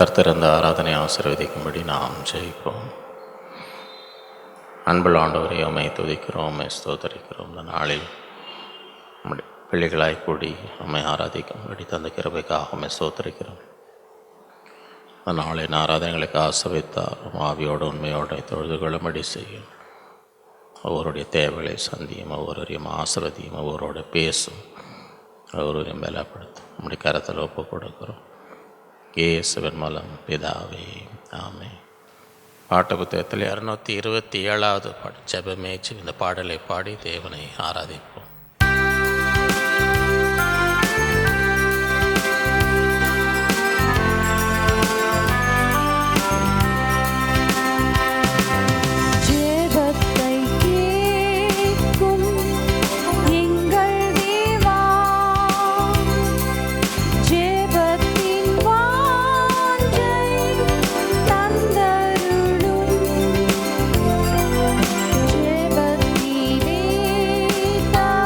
கர்த்தர் அந்த ஆராதனை ஆசீர்வதிக்கும்படி நாம் ஜெயிப்போம். அன்புள்ள ஆண்டவரை உம்மை துதிக்கிறோம், உம்மை ஸ்தோத்தரிக்கிறோம். இந்த நாளில் நம்முடைய பிள்ளைகளாய் கூடி உம்மை ஆராதிக்கும்படி தந்த கிருபைக்காக உம்மை ஸ்தோத்தரிக்கிறோம். இந்த நாளின் ஆராதனைகளுக்கு ஆசீர்வதித்தார் ஆவியோடு உண்மையோடு தொழுது கொள்ளும்படி செய்யும். ஒவ்வொருடைய தேவைகளை சந்தியும், ஒவ்வொருவரையும் ஆசீர்வதியும், ஒவ்வொருவோட பேசும், ஒவ்வொருவரையும் பலப்படுத்தும். நம்முடைய கரத்தில் ஒப்பு கொடுக்கிறோம். இயேசுவின் மூலம் பிதாவே, ஆமென். பாட்டு புத்தகத்தில் 227வது பாடல் ஜெபமேச்சு. இந்த பாடலை பாடி தேவனை ஆராதிப்போம். Bye.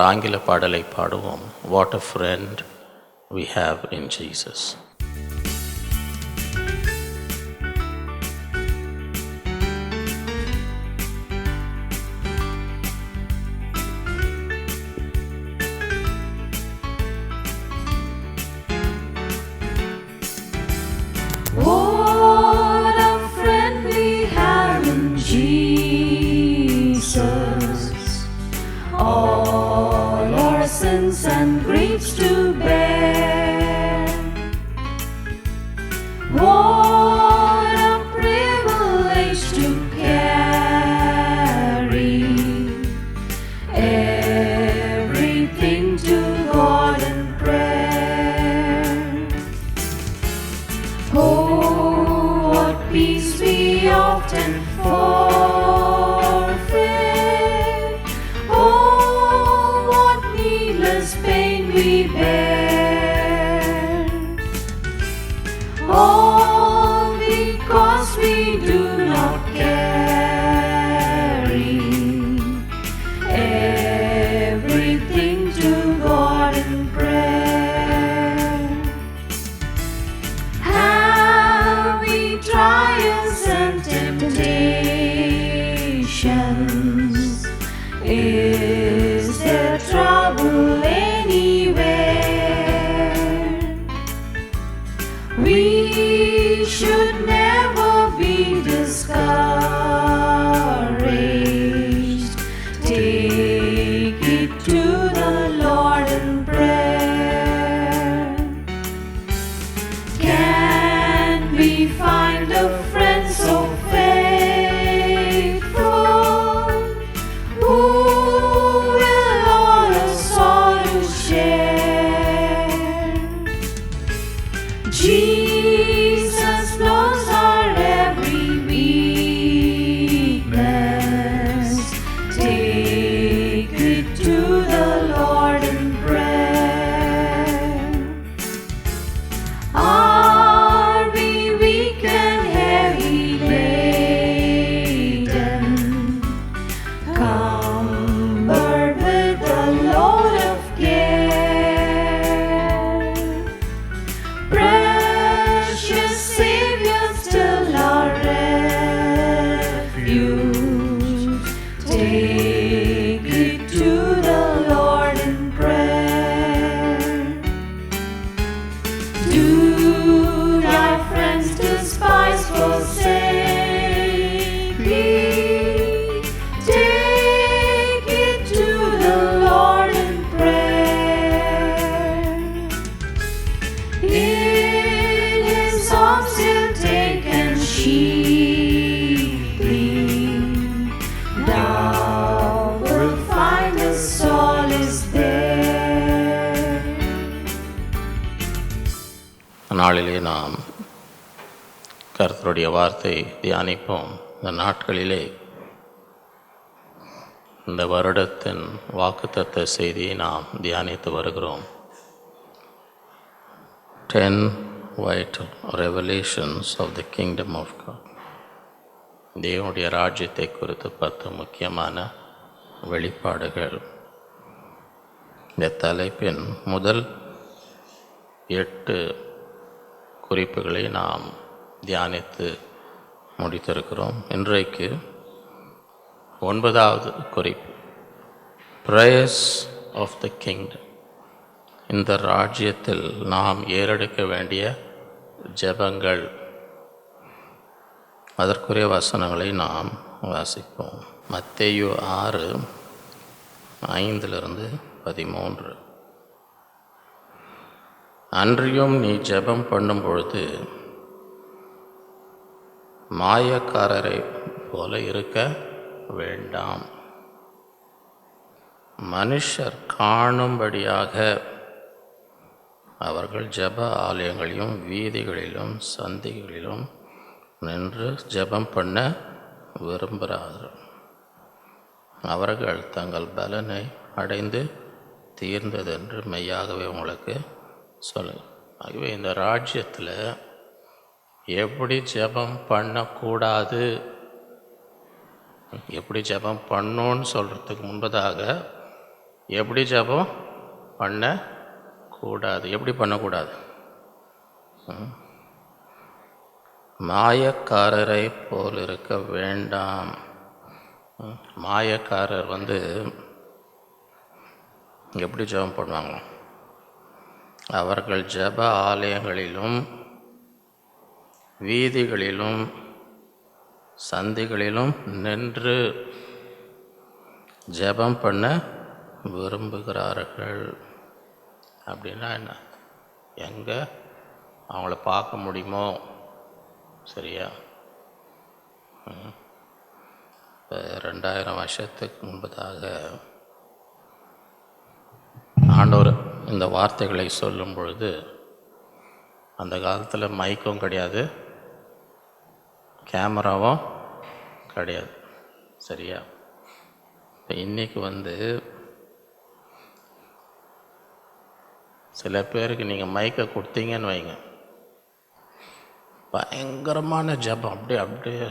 ஒரு ஆங்கில பாடலை பாடுவோம். What a friend we have in Jesus. What a friend we have in Jesus, all our sins and griefs to bear. What a privilege to carry everything to God in prayer. Oh, what peace we often forfeit. Oh, what needless pain we bear. All because we do not carry everything to God in prayer. Have we trials and temptations? Is there trouble anywhere? We should never be discouraged. Take it to the Lord in prayer. Can we find a friend so faithful, who will all our sorrows share? Jesus knows our every weakness. Take it to the Lord in prayer. Are we weak and heavy laden, cumbered with a load of care? Precious Savior, still our refuge. Take it to the Lord in prayer. Do thy friends despise, forsake thee? Take it to the Lord in prayer. In His arms He'll take and shield thee. Thou wilt find a solace there. நாளிலே நாம் கர்த்தருடைய வார்த்தை தியானிப்போம். இந்த நாட்களிலே இந்த வருடத்தின் வாக்குத்தத்த செய்தியை நாம் தியானித்து வருகிறோம். 10 vital revelations of the kingdom of God. தேவனுடைய ராஜ்யத்தை குறித்து 10 முக்கியமான வெளிப்பாடுகள். இந்த தலைப்பின் முதல் 8 குறிப்புகளை நாம் தியானித்து முடித்திருக்கிறோம். இன்றைக்கு 9வது குறிப்பு, பிரேயர்ஸ் ஆஃப் த கிங்டம். இந்த ராஜ்யத்தில் நாம் ஏறெடுக்க வேண்டிய ஜெபங்கள். அதற்குரிய வசனங்களை நாம் வாசிப்போம். மத்தேயு 6:5-13. அன்றியும் நீ ஜெபம் பண்ணும் பொழுது மாயக்காரரை போல இருக்க வேண்டாம், மனுஷர் காணும்படியாக அவர்கள் ஜெப ஆலயங்களிலும் வீதிகளிலும் சந்திகளிலும் நின்று ஜெபம் பண்ண விரும்புகிறார்கள். அவர்கள் தங்கள் பலனை அடைந்து தீர்ந்ததென்று மெய்யாகவே உங்களுக்கு சொல்லு. ஆகவே இந்த ராஜ்யத்தில் எப்படி ஜெபம் பண்ணக்கூடாது, எப்படி ஜெபம் பண்ணோன்னு சொல்கிறதுக்கு முன்பதாக எப்படி ஜெபம் பண்ணக்கூடாது? எப்படி பண்ணக்கூடாது? மாயக்காரரை போல் இருக்க வேண்டாம். மாயக்காரர் எப்படி ஜெபம் பண்ணுவாங்க? அவர்கள் ஜெப ஆலயங்களிலும் வீதிகளிலும் சந்திகளிலும் நின்று ஜெபம் பண்ண விரும்புகிறார்கள். அப்படின்னா என்ன? எங்கே அவங்கள பார்க்க முடியுமோ, சரியா? 2000 வருஷத்துக்கு முன்பதாக ஆண்டவர் இந்த வார்த்தைகளை சொல்லும் பொழுது அந்த காலத்தில் மைக்கும் கிடையாது, கேமராவும் கிடையாது, சரியா? இப்போ இன்றைக்கி சில பேருக்கு நீங்கள் மைக்கை கொடுத்தீங்கன்னு வைங்க, பயங்கரமான ஜெபம் அப்படியே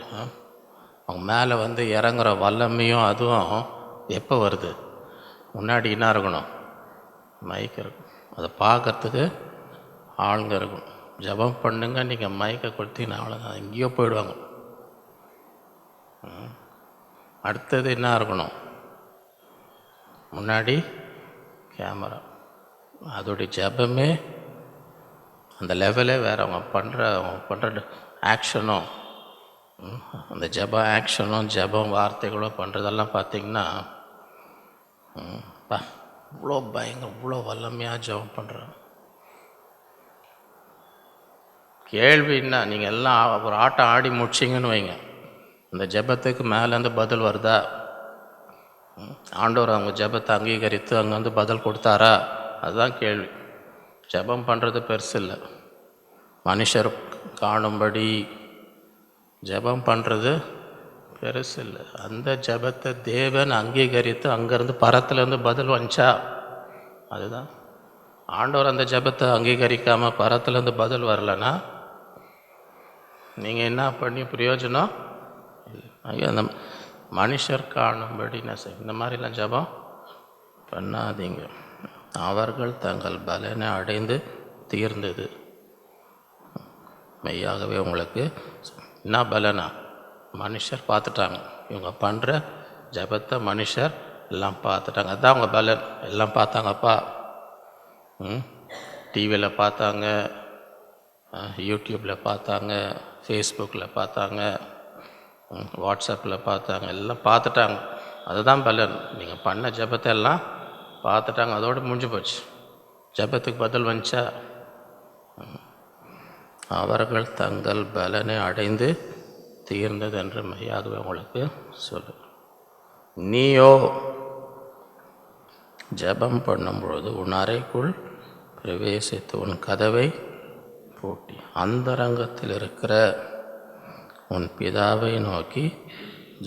அவங்க மேலே இறங்குற வல்லமையும் அதுவும் எப்போ வருது? முன்னாடி என்ன இருக்கணும்? மைக் இருக்கும், அதை பார்க்கறதுக்கு ஆளுங்க இருக்கும். ஜெபம் பண்ணுங்க, நீங்கள் மைக்கை கொடுத்தீங்கன்னா அவ்வளோதான், எங்கேயோ போயிடுவாங்க. அடுத்தது என்ன இருக்கணும்? முன்னாடி கேமரா. அதோடைய ஜெபமே அந்த லெவலே வேறு. அவங்க பண்ணுற ஆக்ஷனும், அந்த ஜெப ஆக்ஷனும் ஜெபம் வார்த்தைகளும் பண்ணுறதெல்லாம் பார்த்திங்கன்னா இவ்வளோ பயங்கரம், இவ்வளோ வல்லமையாக ஜெபம் பண்ணுறாங்க. கேள்வி என்ன? நீங்கள் எல்லாம் ஒரு ஆட்டம் ஆடி முடிச்சிங்கன்னு வைங்க, இந்த ஜெபத்துக்கு மேலேருந்து பதில் வருதா? ஆண்டவர் அவங்க ஜெபத்தை அங்கீகரித்து அங்கே பதில் கொடுத்தாரா? அதுதான் கேள்வி. ஜெபம் பண்ணுறது பெருசு இல்லை, மனுஷர் காணும்படி ஜெபம் பண்ணுறது பெருசு இல்லை. அந்த ஜெபத்தை தேவன் அங்கீகரித்து அங்கேருந்து பரத்துலேருந்து பதில் வந்துச்சா? அதுதான். ஆண்டவர் அந்த ஜெபத்தை அங்கீகரிக்காமல் பரத்துலேருந்து பதில் வரலன்னா நீங்கள் என்ன பண்ணி பிரயோஜனம்? ஐயோ, அந்த மனுஷர் காணும்படி நான் செய்ய, இந்த மாதிரிலாம் ஜெபம் பண்ணாதீங்க. அவர்கள் தங்கள் பலனை அடைந்து தீர்ந்தது. மெய்யாகவே உங்களுக்கு என்ன பலனா? மனுஷர் பார்த்துட்டாங்க, இவங்க பண்ணுற ஜெபத்தை மனுஷர் எல்லாம் பார்த்துட்டாங்க. அதுதான் அவங்க பலன். எல்லாம் பார்த்தாங்கப்பா, டிவியில் பார்த்தாங்க, யூடியூப்பில் பார்த்தாங்க, ஃபேஸ்புக்கில் பார்த்தாங்க, வாட்ஸ்அப்பில் பார்த்தாங்க, எல்லாம் பார்த்துட்டாங்க. அதுதான் பலன். நீங்கள் பண்ண ஜெபத்தை எல்லாம் பார்த்துட்டாங்க, அதோடு முடிஞ்சு போச்சு. ஜெபத்துக்கு பதில் வந்துச்சா? அவர்கள் தங்கள் பலனை அடைந்து தீர்ந்தது என்று மெய்யாகவே உங்களுக்கு சொல்லு. நீயோ ஜெபம் பண்ணும்பொழுது உன் அறைக்குள் பிரவேசித்து உன் கதவை பூட்டி அந்தரங்கத்தில் இருக்கிற உன் பிதாவை நோக்கி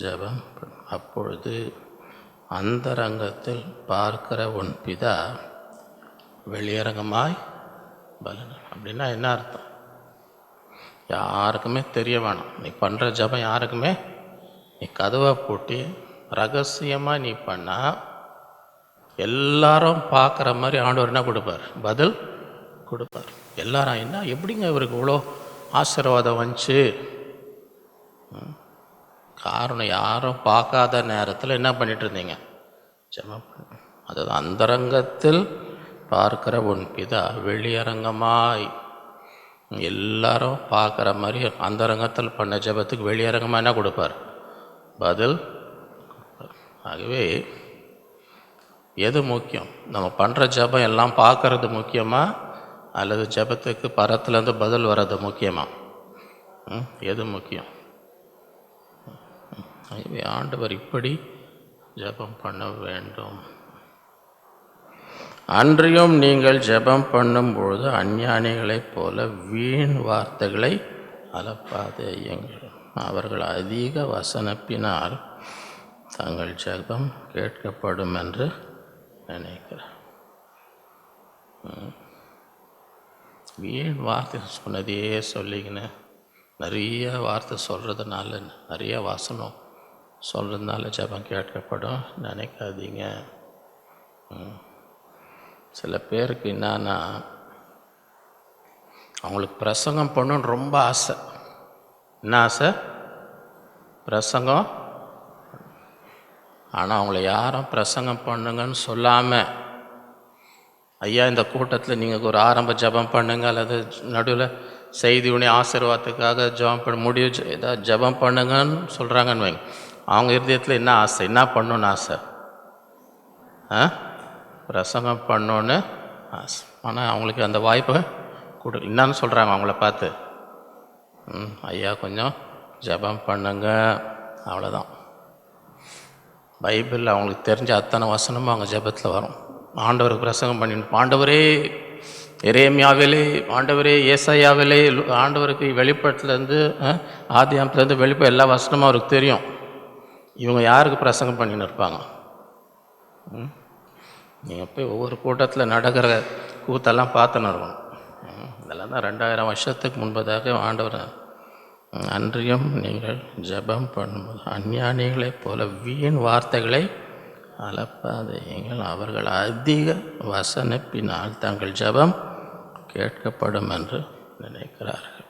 ஜெபம் பண்ணு. அப்பொழுது அந்தரங்கத்தில் பார்க்கிற உன் பிதா வெளியரங்கமாய் பலன். அப்படின்னா என்ன அர்த்தம்? யாருக்குமே தெரிய வேணாம், நீ பண்ணுற ஜெபம் யாருக்குமே. நீ கதவை பூட்டி ரகசியமாக நீ பண்ணால் எல்லாரும் பார்க்குற மாதிரி ஆண்டவர் என்ன கொடுப்பார்? பதில் கொடுப்பார். எல்லாரும் என்ன, எப்படிங்க இவருக்கு இவ்வளோ ஆசீர்வாதம் வந்துச்சு? காரணம், யாரும் பார்க்காத நேரத்தில் என்ன பண்ணிட்டு இருந்தீங்க? ஜெபம் பண்ண. அதாவது அந்தரங்கத்தில் பார்க்கிற உன் பிதா வெளியரங்கமாய், எல்லாரும் பார்க்குற மாதிரி அந்தரங்கத்தில் பண்ண ஜெபத்துக்கு வெளியரங்கமாக என்ன கொடுப்பார்? பதில். ஆகவே எது முக்கியம்? நம்ம பண்ணுற ஜெபம் எல்லாம் பார்க்கறது முக்கியமா, அல்லது ஜெபத்துக்கு பரத்துலேருந்து பதில் வர்றது முக்கியமா? எது முக்கியம்? ஆகவே ஆண்டவர் இப்படி ஜெபம் பண்ண வேண்டும். அன்றியும் நீங்கள் ஜெபம் பண்ணும்பொழுது அஞ்ஞானிகளைப் போல வீண் வார்த்தைகளை அலப்பாதேயுங்கள். அவர்கள் அதிக வசனப்பினால் தங்கள் ஜெபம் கேட்கப்படும் என்று நினைக்கிறேன். வீண் வார்த்தை சொன்னதையே சொல்லிக்கின்னு நிறைய வார்த்தை சொல்கிறதுனால, நிறைய வசனம் சொல்கிறதுனால ஜெபம் கேட்கப்படும் நினைக்காதீங்க. சில பேருக்கு என்னன்னா, அவங்களுக்கு பிரசங்கம் பண்ணணுன்னு ரொம்ப ஆசை. என்ன ஆசை? பிரசங்கம். ஆனால் அவங்கள யாரும் பிரசங்கம் பண்ணுங்கன்னு சொல்லாமல், ஐயா இந்த கூட்டத்தில் நீங்கள் ஒரு ஆரம்ப ஜெபம் பண்ணுங்க, அல்லது நடுவில் செய்தி உடனே ஆசீர்வாதத்துக்காக ஜெபம் பண்ண முடிவு ஏதாவது ஜெபம் பண்ணுங்கன்னு சொல்கிறாங்கன்னு வைங்க. அவங்க இருதயத்தில் என்ன ஆசை? என்ன பண்ணணுன்னு ஆசை? பிரசங்கம் பண்ணோன்னு ஆசை. ஆனால் அவங்களுக்கு அந்த வாய்ப்பை என்னன்னு சொல்கிறாங்க அவங்கள பார்த்து? ஐயா கொஞ்சம் ஜெபம் பண்ணுங்க, அவ்வளோதான். பைபிளில் அவங்களுக்கு தெரிஞ்ச அத்தனை வசனமும் அவங்க ஜெபத்தில் வரும். ஆண்டவருக்கு பிரசங்கம் பண்ணிட்டு, ஆண்டவரே எரேமியாவிலே, ஆண்டவரே ஏசாயாவிலே, ஆண்டவருக்கு வெளிப்பாட்டிலேருந்து ஆதியாமத்துலேருந்து வெளிப்பாடு எல்லா வசனமும் அவருக்கு தெரியும். இவங்க யாருக்கு பிரசங்கம் பண்ணின்னு இருப்பாங்க? நீங்கள் போய் ஒவ்வொரு கூட்டத்தில் நடக்கிற கூத்தெல்லாம் பார்த்துன்னு இருக்கணும். இதெல்லாம் தான் 2000 வருஷத்துக்கு முன்பதாக ஆண்டவர், அன்றியும் நீங்கள் ஜெபம் பண்ணும்போது அஞ்ஞானிகளைப் போல வீண் வார்த்தைகளை அலப்பாதீங்கள், அவர்கள் அதிக வசனிப்பினால் தங்கள் ஜெபம் கேட்கப்படும் என்று நினைக்கிறார்கள்.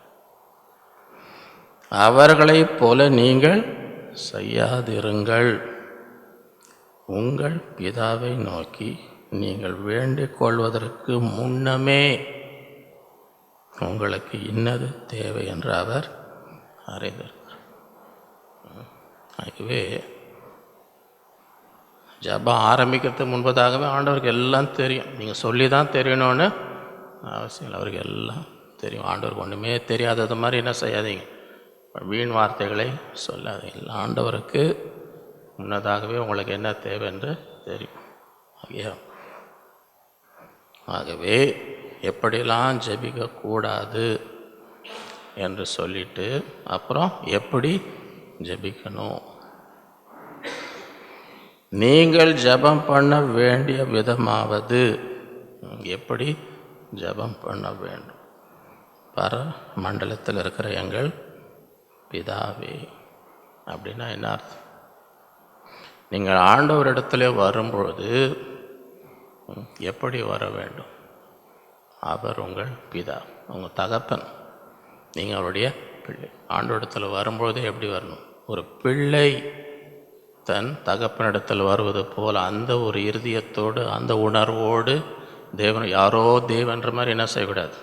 அவர்களைப் போல நீங்கள் செய்யாதிருங்கள். உங்கள் பிதாவை நோக்கி நீங்கள் வேண்டிக் கொள்வதற்கு முன்னமே உங்களுக்கு இன்னது தேவை என்று அவர் அறிந்திருக்கிறார். ஆகவே ஜெபம் ஆரம்பிக்கிறதுக்கு முன்பதாகவே ஆண்டவருக்கு எல்லாம் தெரியும். நீங்கள் சொல்லி தான் தெரியணும்னு அவசியம் இல்லை, அவருக்கு எல்லாம் தெரியும். ஆண்டவருக்கு ஒன்றுமே தெரியாதது மாதிரி என்ன செய்யாதீங்க, வீண் வார்த்தைகளை சொல்லாதீங்க. ஆண்டவருக்கு முன்னதாகவே உங்களுக்கு என்ன தேவை என்று தெரியும். ஆகவே எப்படிலாம் ஜெபிக்கக்கூடாது என்று சொல்லிட்டு அப்புறம் எப்படி ஜெபிக்கணும், நீங்கள் ஜெபம் பண்ண வேண்டிய விதமாவது, எப்படி ஜெபம் பண்ண வேண்டும். பர மண்டலத்தில் இருக்கிற எங்கள் பிதாவே அப்படின்னா என்ன அர்த்தம்? நீங்கள் ஆண்டவரிடத்துல வரும்பொழுது எப்படி வர வேண்டும்? அவர் உங்கள் பிதா, உங்கள் தகப்பன், நீங்கள் அவருடைய பிள்ளை. ஆண்டவரிடத்தில் வரும்பொழுது எப்படி வரணும்? ஒரு பிள்ளை தன் தகப்பனிடத்தில் வருவது போல் அந்த ஒரு இருதயத்தோடு, அந்த உணர்வோடு, தேவன் யாரோ தேவன்ற மாதிரி என்ன செய்யக்கூடாது.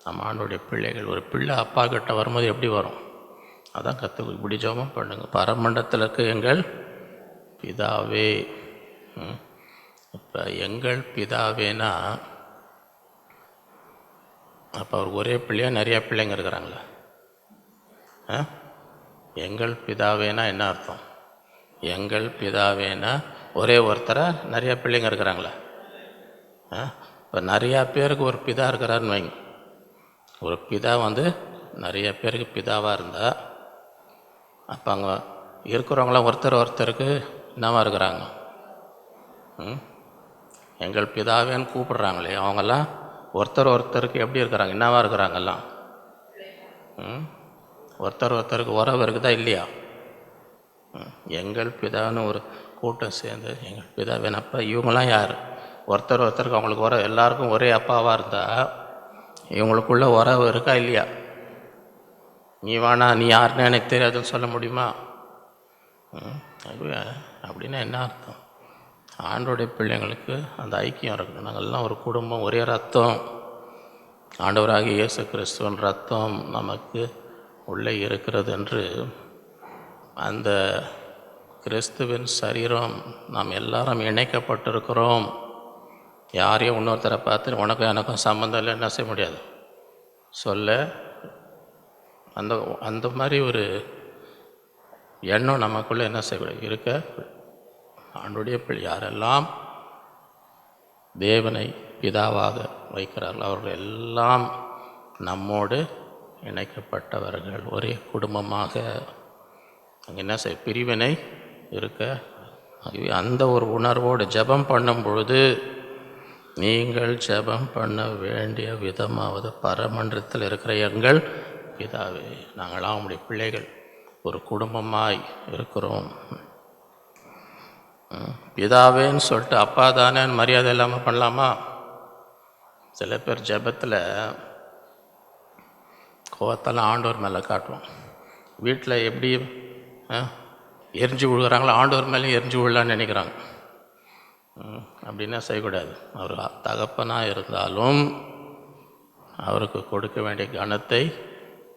நம்ம ஆண்டோடைய பிள்ளைகள். ஒரு பிள்ளை அப்பா கிட்ட வரும்போது எப்படி வரும்? அதான் இப்படி ஜெபம் பண்ணுங்க. பரமண்டலத்தில் இருக்க எங்கள் பிதாவே. இப்போ எங்கள் பிதாவேனா அப்போ அவர் ஒரே பிள்ளையா நிறையா பிள்ளைங்க இருக்கிறாங்களா? எங்கள் பிதாவேனா என்ன அர்த்தம்? எங்கள் பிதாவேனா ஒரே ஒருத்தரை நிறையா பிள்ளைங்க இருக்கிறாங்களா? இப்போ நிறையா பேருக்கு ஒரு பிதா இருக்கிறாருன்னு வைங்க. ஒரு பிதா நிறைய பேருக்கு பிதாவாக இருந்தால் அப்போ அங்கே இருக்கிறவங்களாம் ஒருத்தருக்கு என்னவாக இருக்கிறாங்க? எங்கள் பிதாவேன்னு கூப்பிடுறாங்களே அவங்கெல்லாம் ஒருத்தருக்கு எப்படி இருக்கிறாங்க? என்னவாக இருக்கிறாங்கெல்லாம்? ஒருத்தருக்கு உறவு இருக்குதா இல்லையா? எங்கள் பிதான்னு ஒரு கூட்டம் சேர்ந்து எங்கள் பிதாவேன். அப்போ இவங்கெல்லாம் யார்? ஒருத்தருக்கு அவங்களுக்கு உறவு, எல்லாருக்கும் ஒரே அப்பாவாக இருந்தால் இவங்களுக்குள்ள உறவு இருக்கா இல்லையா? நீ வேணா, நீ யாருன்னு எனக்கு தெரியாதுன்னு சொல்ல முடியுமா? அப்படின்னா என்ன அர்த்தம்? ஆண்டோடைய பிள்ளைங்களுக்கு அந்த ஐக்கியம் இருக்கணும். நாங்கள்லாம் ஒரு குடும்பம், ஒரே ரத்தம். ஆண்டவராகிய இயேசு கிறிஸ்துவின் ரத்தம் நமக்கு உள்ளே இருக்கிறது என்று, அந்த கிறிஸ்துவின் சரீரம் நாம் எல்லாரும் இணைக்கப்பட்டிருக்கிறோம். யாரையும் இன்னொருத்தரை பார்த்து உனக்கும் எனக்கும் சம்மந்தம் இல்லை என்ன செய்ய முடியாது சொல்ல. அந்த மாதிரி ஒரு எண்ணம் நமக்குள்ளே என்ன செய்யக்கூடாது இருக்க. ஆண்டுடைய பிள்ளை யாரெல்லாம் தேவனை பிதாவாக வைக்கிறார்கள் அவர்கள் எல்லாம் நம்மோடு இணைக்கப்பட்டவர்கள், ஒரே குடும்பமாக. அங்கே என்ன செய்ய பிரிவினை இருக்க. அந்த ஒரு உணர்வோடு ஜெபம் பண்ணும் பொழுது, நீங்கள் ஜெபம் பண்ண வேண்டிய விதமாவது பரமண்டலத்தில் இருக்கிற எங்கள் பிதாவே. நாங்களாம் உங்களுடைய பிள்ளைகள், ஒரு குடும்பமாய் இருக்கிறோம். பிதாவேன்னு சொல்லிட்டு அப்பா தானேன்னு மரியாதை இல்லாமல் பண்ணலாமா? சில பேர் ஜெபத்தில் கோவத்தெல்லாம் ஆண்டவர் மேலே காட்டுவோம். வீட்டில் எப்படி எரிஞ்சு விழுகிறாங்களோ ஆண்டவர் மேலேயும் எரிஞ்சு விழலான்னு நினைக்கிறாங்க. அப்படின்னா செய்யக்கூடாது. அவர் தகப்பனாக இருந்தாலும் அவருக்கு கொடுக்க வேண்டிய கனத்தை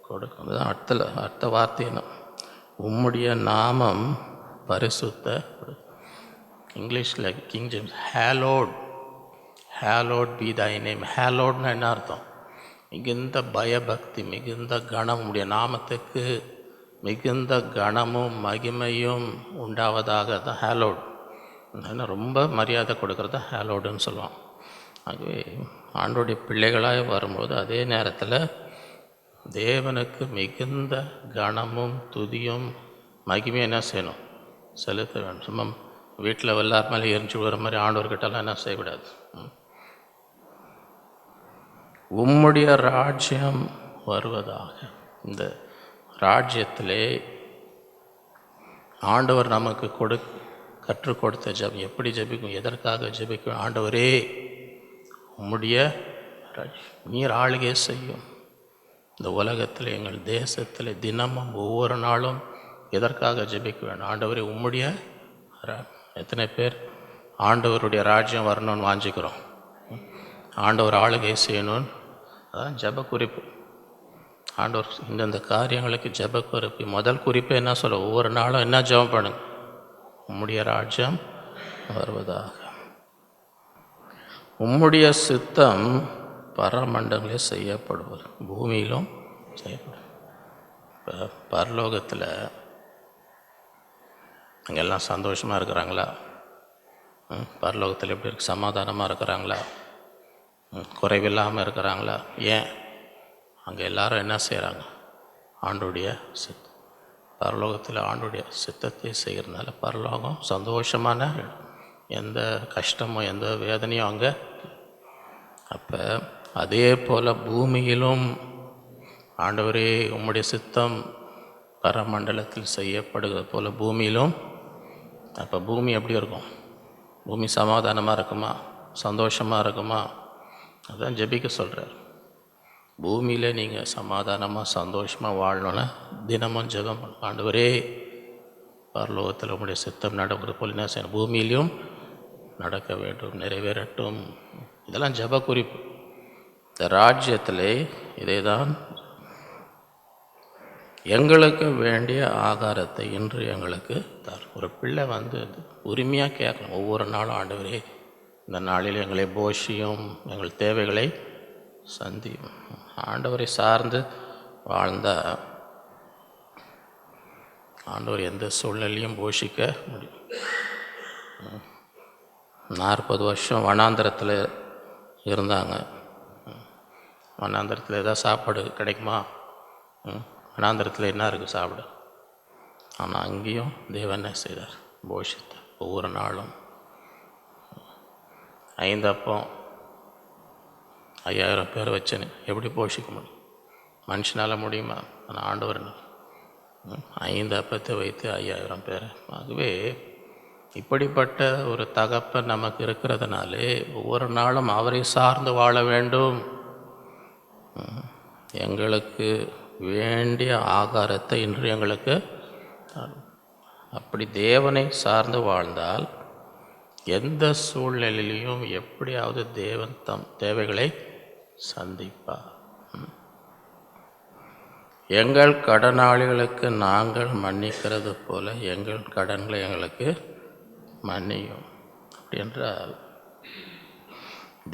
கொடுக்கும். தான் அடுத்த வார்த்தை என்ன? உம்முடைய நாமம் பரிசுத்த, இங்கிலீஷில் கிங் ஜேம்ஸ் ஹேலோட் பி தை நேம். ஹேலோட்னா என்ன அர்த்தம்? மிகுந்த பயபக்தி, மிகுந்த கனம், உடைய நாமத்துக்கு மிகுந்த கனமும் மகிமையும் உண்டாவதாக தான் ஹேலோட். ரொம்ப மரியாதை கொடுக்குறது ஹேலோடுன்னு சொல்லுவான். ஆகவே ஆண்டோடைய பிள்ளைகளாக வரும்போது அதே நேரத்தில் தேவனுக்கு மிகுந்த கனமும் துதியும் மகிமையும் என்ன செய்யணும்? செலுத்த வேண்டும். சும்மா வீட்டில் எல்லார் மேலே எரிஞ்சு விடுற மாதிரி ஆண்டவர்கிட்டலாம் என்ன செய்யக்கூடாது. உம்முடைய ராஜ்யம் வருவதாக. இந்த ராஜ்யத்திலே ஆண்டவர் நமக்கு கற்றுக் கொடுத்த ஜெபம் எப்படி ஜெபிக்கும், எதற்காக ஜெபிக்கும்? ஆண்டவரே உம்முடைய நீர் ஆளுகை செய்யும் இந்த உலகத்தில், எங்கள் தேசத்தில் தினமும் ஒவ்வொரு நாளும் எதற்காக ஜெபிக்க வேண்டும்? ஆண்டவரே உம்முடைய. எத்தனை பேர் ஆண்டவருடைய ராஜ்யம் வரணும்னு வாஞ்சிக்கிறோம்? ஆண்டவர் ஆளுகை செய்யணும்னு. அதான் ஜெப குறிப்பு. ஆண்டவர் இந்தந்த காரியங்களுக்கு ஜெப குறிப்பு. முதல் குறிப்பு என்ன சொல்ல? ஒவ்வொரு நாளும் என்ன ஜெபம் பண்ணுங்க? உம்முடைய ராஜ்யம் வருவதாக, உம்முடைய சித்தம் பரமண்டங்களில் செய்யப்படுவது, பூமியிலும் செய்யப்படும். இப்போ பரலோகத்தில் அங்கெல்லாம் சந்தோஷமாக இருக்கிறாங்களா? பரலோகத்தில் எப்படி இருக்கு? சமாதானமாக இருக்கிறாங்களா? குறைவில்லாமல் இருக்கிறாங்களா? ஏன்? அங்கே எல்லாரும் என்ன செய்கிறாங்க? ஆண்டுடைய பரலோகத்தில் ஆண்டுடைய சித்தத்தை செய்கிறதுனால பரலோகம் சந்தோஷமான எந்த கஷ்டமும் எந்த வேதனையும் அங்கே. அப்போ அதே போல் பூமியிலும் ஆண்டவரே உம்முடைய சித்தம் பரமண்டலத்தில் செய்யப்படுகிறது போல் பூமியிலும். அப்போ பூமி எப்படி இருக்கும்? பூமி சமாதானமாக இருக்குமா? சந்தோஷமாக இருக்குமா? அதான் ஜெபிக்க சொல்கிறார். பூமியில் நீங்கள் சமாதானமாக சந்தோஷமாக வாழணும்னா தினமும் ஜெபம். ஆண்டவரே பரலோகத்தில் உங்களுடைய சித்தம் நடக்கிறது போல் என்ன செய்யணும்? பூமியிலையும் நடக்க வேண்டும், நிறைவேறட்டும். இதெல்லாம் ஜெப குறிப்பு. இந்த ராஜ்யத்திலே இதே தான். எங்களுக்கு வேண்டிய ஆகாரத்தை இன்று எங்களுக்கு தரும். ஒரு பிள்ளை உரிமையாக கேட்கணும் ஒவ்வொரு நாளும், ஆண்டவரே இந்த நாளில் எங்களை போஷியும், எங்கள் தேவைகளை சந்தியும். ஆண்டவரை சார்ந்து வாழ்ந்த ஆண்டவர் எந்த சூழ்நிலையும் போஷிக்க முடியும். 40 வருஷம் வனாந்தரத்தில் இருந்தாங்க. வனாந்தரத்தில் ஏதாவது சாப்பாடு கிடைக்குமா? வனாந்தரத்தில் என்ன இருக்குது சாப்பிட? ஆனால் அங்கேயும் தேவன் என்ன செய்தார்? போஷித்தார். ஒவ்வொரு நாளும் 5 அப்பம் 5000 பேர் வச்சேன்னு எப்படி போஷிக்க முடியும்? மனுஷனால் முடியுமா? ஆனால் ஆண்டவர் 5 அப்பத்தை வைத்து 5000 பேர். ஆகவே இப்படிப்பட்ட ஒரு தகப்பன் நமக்கு இருக்கிறதுனாலே ஒவ்வொரு நாளும் அவரை சார்ந்து வாழ வேண்டும். எங்களுக்கு வேண்டிய ஆகாரத்தை இன்று எங்களுக்கு. அப்படி தேவனை சார்ந்து வாழ்ந்தால் எந்த சூழ்நிலையிலையும் எப்படியாவது தேவன் தம் தேவைகளை சந்திப்பார். எங்கள் கடனாளிகளுக்கு நாங்கள் மன்னிக்கிறது போல எங்கள் கடன்களை எங்களுக்கு மன்னியும். அப்படி என்றால்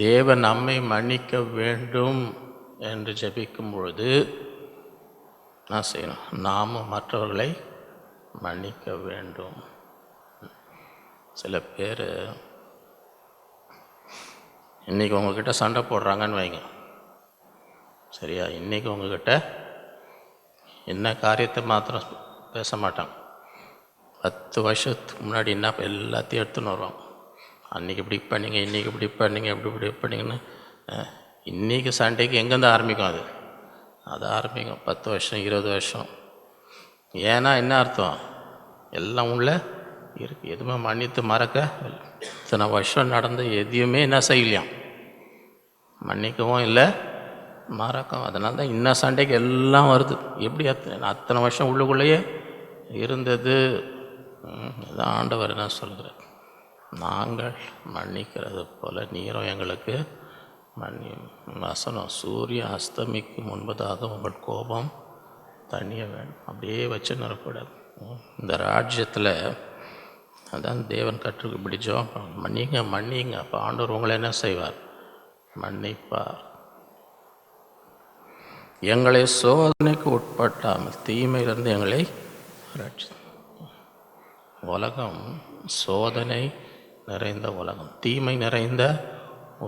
தேவன் நம்மை மன்னிக்க வேண்டும் என்று ஜெபிக்கும் பொழுது நான் செய்யணும், நாமும் மற்றவர்களை மன்னிக்க வேண்டும். சில பேர் இன்றைக்கி உங்ககிட்ட சண்டை போடுறாங்கன்னு வைங்க, சரியா? இன்றைக்கி உங்ககிட்ட என்ன காரியத்தை மாத்திரம் பேச மாட்டாங்க. 10 வருஷத்துக்கு முன்னாடி என்ன எல்லாத்தையும் எடுத்துன்னு வருவாங்க. அன்றைக்கி இப்படி பண்ணிங்க, இன்றைக்கி இப்படி பண்ணிங்க, இப்படி பண்ணிங்கன்னு. இன்றைக்கி சண்டைக்கு எங்கேருந்து ஆரம்பிக்கும்? அது ஆரம்பிக்கும் 10 வருஷம் 20 வருஷம். ஏன்னா என்ன அர்த்தம்? எல்லாம் உள்ள இருக்கு. எதுவுமே மன்னித்து மறக்க இத்தனை வருஷம் நடந்த எதையுமே என்ன செய்யலையாம், மன்னிக்கவும் இல்லை மறக்கவும். அதனால தான் இன்ன சண்டைக்கு எல்லாம் வருது. எப்படி அத்தனை வருஷம் உள்ளுக்குள்ளேயே இருந்தது. இதான் ஆண்டவர் என்ன சொல்கிறார், நாங்கள் மன்னிக்கிறது போல நீரும் எங்களுக்கு மன்னியும். வசனம், சூரியன் அஸ்தமிக்கு முன்பதாக உங்கள் கோபம் தண்ணிய வேணும். அப்படியே வச்சு நிறக்கூடாது. இந்த ராஜ்யத்தில் அதான் தேவன் கற்றுக்கு பிடிச்சோம். மன்னிங்க மன்னிங்க. அப்போ ஆண்டவர் உங்களை என்ன செய்வார், மன்னிப்பார். எங்களை சோதனைக்கு உட்பட்டாமல் தீமையிலிருந்து எங்களை ரட்சி. உலகம் சோதனை நிறைந்த உலகம், தீமை நிறைந்த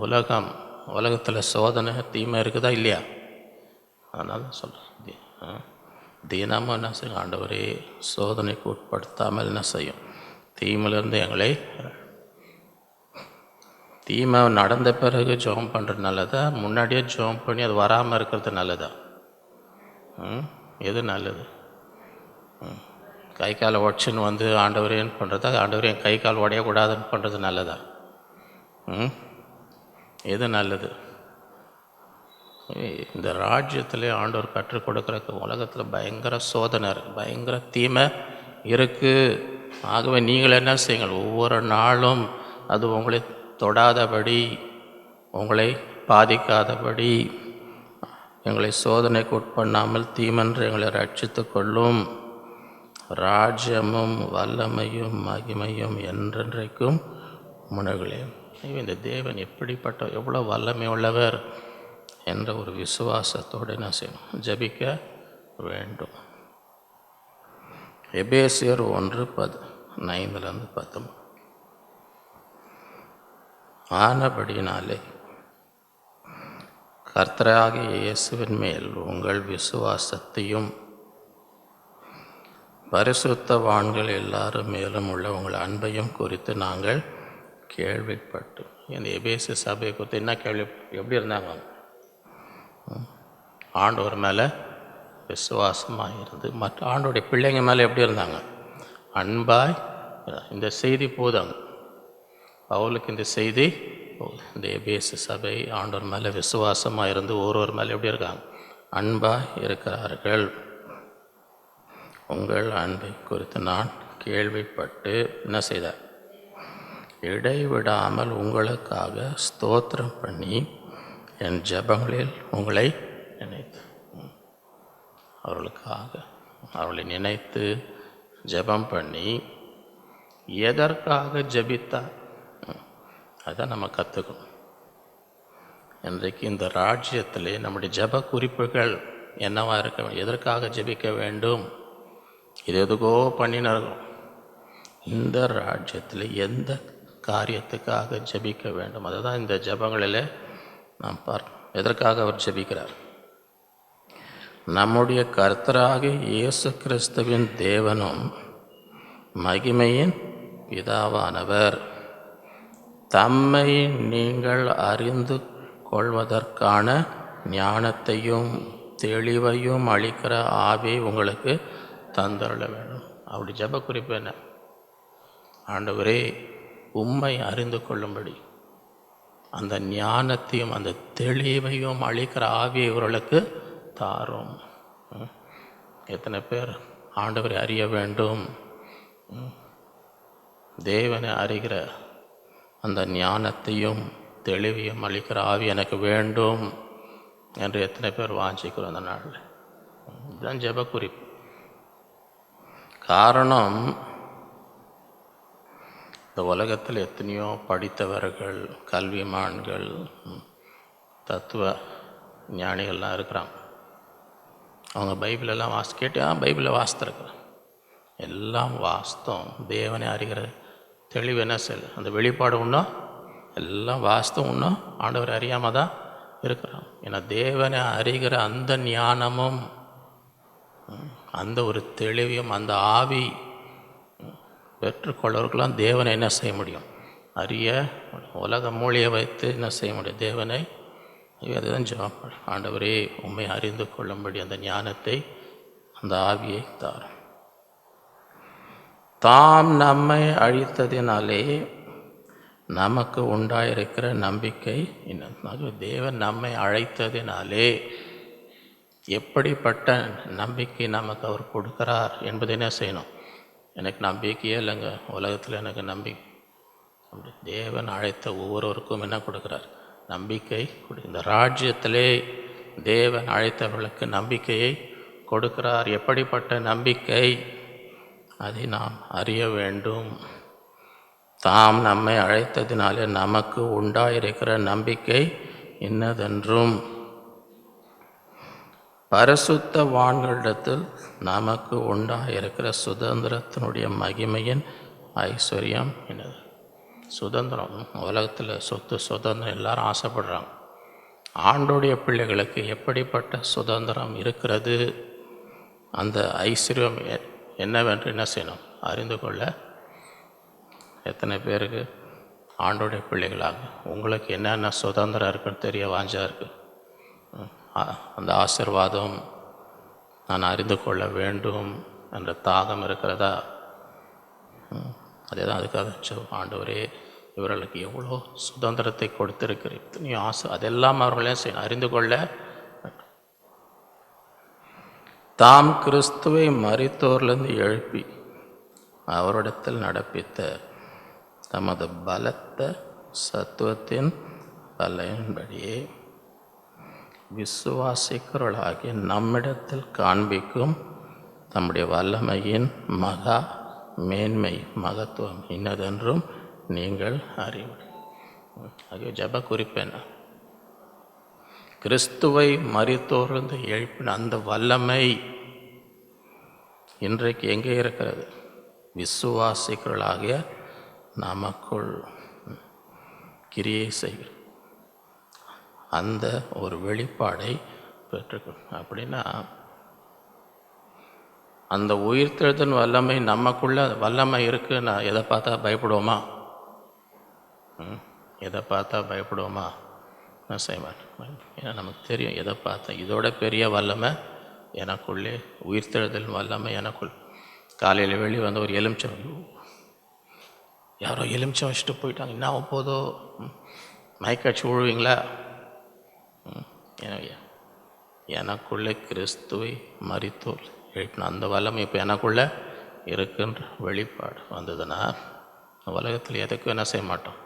உலகம். உலகத்தில் சோதனை தீமை இருக்குதா இல்லையா? அதனால சொல்கிறேன், தினமும் என்ன செய்யும், ஆண்டவரே சோதனைக்கு உட்படுத்தாமல் என்ன செய்யும், தீமையிலிருந்து எங்களை. தீமை நடந்த பிறகு ஜெபம் பண்ணுறது நல்லதா, முன்னாடியே ஜெபம் பண்ணி அது வராமல் இருக்கிறது நல்லதா? எது நல்லது? கை கால் உடச்சின்னு வந்து ஆண்டவரேன்னு பண்ணுறதா, ஆண்டவரே என் கை கால் உடையக்கூடாதுன்னு பண்ணுறது நல்லதா? எது நல்லது? இந்த ராஜ்யத்திலே ஆண்டவர் கற்றுக் கொடுக்குற உலகத்தில் பயங்கர சோதனை இருக்குது, பயங்கர தீமை இருக்குது. ஆகவே நீங்கள் என்ன செய்யுங்கள், ஒவ்வொரு நாளும் அது உங்களை தொடாதபடி, உங்களை பாதிக்காதபடி, எங்களை சோதனைக்கு உட்பண்ணாமல் தீமன்று எங்களை ரட்சித்து கொள்ளும். ராஜ்யமும் வல்லமையும் மகிமையும் என்றென்றைக்கும் முனகளே. இந்த தேவன் எப்படிப்பட்ட எவ்வளோ வல்லமை உள்ளவர் என்ற ஒரு விசுவாசத்தோடு என்ன செய்யணும், ஜபிக்க வேண்டும். எபேசியர் 1:9-19. ஆனபடினாலே கர்த்தராகிய இயேசுவின் மேல் உங்கள் விசுவாசத்தையும் பரிசுத்தவான்கள் எல்லாரும் மேலும் உள்ள உங்கள் அன்பையும் குறித்து நாங்கள் கேள்விப்பட்டு. இந்த எபேசு சபையை குறித்து என்ன எப்படி இருந்தாங்க, ஆண்டவர் மேலே விசுவாசமாக இருந்து மற்ற ஆண்டோடைய பிள்ளைங்க மேலே எப்படி இருந்தாங்க, அன்பாய். இந்த செய்தி போதாங்க, பவுலுக்கு இந்த செய்தி போகுது. இந்த எபேசு சபை ஆண்டவர் மேலே விசுவாசமாக இருந்து ஒருவர் மேலே எப்படி இருக்காங்க, அன்பாய் இருக்கிறார்கள். உங்கள் அன்பை குறித்து நான் கேள்விப்பட்டு என்ன செய்தார், இடைவிடாமல் உங்களுக்காக ஸ்தோத்திரம் பண்ணி என் ஜெபங்களில் உங்களை நினைத்து, அவர்களை நினைத்து ஜெபம் பண்ணி எதற்காக ஜெபித்தார், அதான் நம்ம கற்றுக்கணும். இன்றைக்கு இந்த ராஜ்யத்திலே நம்முடைய ஜெப குறிப்புகள் என்னவாக இருக்க வேண்டும், எதற்காக ஜெபிக்க வேண்டும், இது எதுக்கோ பண்ணினோம். இந்த ராஜ்யத்தில் எந்த காரியத்துக்காக ஜெபிக்க வேண்டும், அதை தான் இந்த ஜெபங்களில் நாம் எதற்காக அவர் ஜெபிக்கிறார், நம்முடைய கர்த்தராகிய இயேசு கிறிஸ்துவின் தேவனும் மகிமையின் பிதாவானவர் தம்மை நீங்கள் அறிந்து கொள்வதற்கான ஞானத்தையும் தெளிவையும் அளிக்கிற ஆவியை உங்களுக்கு தந்தருள வேண்டும். அப்படி ஜெப குறிப்பு என்ன, ஆண்டவரே உம்மை அறிந்து கொள்ளும்படி அந்த ஞானத்தையும் அந்த தெளிவையும் அளிக்கிற ஆவியை இவர்களுக்கு தாரும். எத்தனை பேர் ஆண்டவரை அறிய வேண்டும், தேவனை அறிகிற அந்த ஞானத்தையும் தெளிவையும் அளிக்கிற ஆவி எனக்கு வேண்டும் என்று எத்தனை பேர் வாஞ்சிக்கிறோம் அந்த நாளில்? இதுதான் ஜெப குறிப்பு. காரணம், இந்த உலகத்தில் எத்தனையோ படித்தவர்கள், கல்விமான்கள், தத்துவ ஞானிகள்லாம் இருக்கிறாங்க. அவங்க பைபிளெல்லாம் கேட்டு பைபிளை வாசித்துருக்குறேன், எல்லாம் வாஸ்தவம். தேவனை அறிகிற தெளிவு என்ன செல், அந்த வெளிப்பாடு இன்னும் எல்லாம் வாஸ்தவம், இன்னும் ஆண்டவர் அறியாமல் தான் இருக்கிறான். ஏன்னா தேவனை அறிகிற அந்த ஞானமும் அந்த ஒரு தெளிவையும் அந்த ஆவி பெற்றுக்கொள்ளவர்களாம் தேவனை என்ன செய்ய முடியும், அறிய. உலக மூலியை வைத்து என்ன செய்ய முடியும் தேவனை? அதுதான் ஜெபம். ஆண்டவரே உண்மை அறிந்து கொள்ளும்படி அந்த ஞானத்தை அந்த ஆவியை தாரும். தாம் நம்மை அழித்ததினாலே நமக்கு உண்டாயிருக்கிற நம்பிக்கை இன்னும். தேவன் நம்மை அழைத்ததினாலே எப்படிப்பட்ட நம்பிக்கை நமக்கு அவர் கொடுக்கிறார் என்பதை என்ன செய்யணும். எனக்கு நம்பிக்கையே இல்லைங்க, உலகத்தில் எனக்கு நம்பிக்கை. அப்படி தேவன் அழைத்த ஒவ்வொருவருக்கும் என்ன கொடுக்குறார்? நம்பிக்கை இந்த ராஜ்யத்திலே தேவன் அழைத்தவர்களுக்கு நம்பிக்கையை கொடுக்கிறார். எப்படிப்பட்ட நம்பிக்கை? அதை நாம் அறிய வேண்டும். தாம் நம்மை அழைத்ததினாலே நமக்கு உண்டாயிருக்கிற நம்பிக்கை இன்னதென்றும் பரிசுத்த வான்களிடத்தில் நமக்கு உண்டாயிருக்கிற சுதந்திரத்தினுடைய மகிமையின் ஐஸ்வர்யம் என்னது? சுதந்திரம். உலகத்தில் சொத்து சுதந்திரம் எல்லாரும் ஆசைப்படுறாங்க. ஆண்டோடைய பிள்ளைகளுக்கு எப்படிப்பட்ட சுதந்திரம் இருக்கிறது? அந்த ஐஸ்வர்யம் என்னவென்று என்ன செய்யணும்? அறிந்து கொள்ள எத்தனை பேருக்கு ஆண்டோடைய பிள்ளைகளாக உங்களுக்கு என்னென்ன சுதந்திரம் இருக்குன்னு தெரிய வாஞ்சா இருக்குது. அந்த ஆசீர்வாதம் நான் அறிந்து கொள்ள வேண்டும் என்ற தாகம் இருக்கிறதா? அதே தான் அதுக்காக ஆண்டவரே இவர்களுக்கு எவ்வளோ சுதந்திரத்தை கொடுத்திருக்கிறேன், நீ ஆசை அதெல்லாம் அவர்களே செய்யணும், அறிந்து கொள்ள. தாம் கிறிஸ்துவை மரித்தோரிலிருந்து எழுப்பி அவரிடத்தில் நடப்பித்த தமது பலத்த சத்துவத்தின் பலன்படியே விசுவாசிக்கிறவர்களாகிய நம்மிடத்தில் காண்பிக்கும் தம்முடைய வல்லமையின் மகா மேன்மை மகத்துவம் இன்னதென்றும் நீங்கள் அறிவு. ஆகிய ஜப குறிப்பென்ன? கிறிஸ்துவை மரித்தோர்ந்து எழுப்பின அந்த வல்லமை இன்றைக்கு எங்கே இருக்கிறது? விசுவாசிக்கிறவர்களாகிய நமக்குள் கிரியை செய்கிற அந்த ஒரு வெளிப்பாடை பெற்றுக்கணும். அப்படின்னா அந்த உயிர்த்தெழுதல் வல்லமை நமக்குள்ள வல்லமை இருக்குது. நான் எதை பார்த்தா பயப்படுவோமா? எதை பார்த்தா பயப்படுவோமா? நான் செய்ய மாட்டேன். ஏன்னா நமக்கு தெரியும் எதை பார்த்தா இதோட பெரிய வல்லமை எனக்குள்ளே, உயிர்த்தெழுதல் வல்லமை எனக்குள். காலையில் வெளியே வந்து ஒரு எலுமிச்சம், யாரோ எலுமிச்சம் வச்சுட்டு போயிட்டாங்க, என்ன ஆகும் போதோ, மயக்காட்சி விழுவீங்களா? எனக்குள்ளே கிறிஸ்துவை மரித்தோர் எழுப்பின அந்த வல்லமை இப்போ எனக்குள்ளே இருக்குன்ற வெளிப்பாடு வந்ததுன்னா உலகத்தில் எதுக்கும் என்ன செய்ய மாட்டோம்.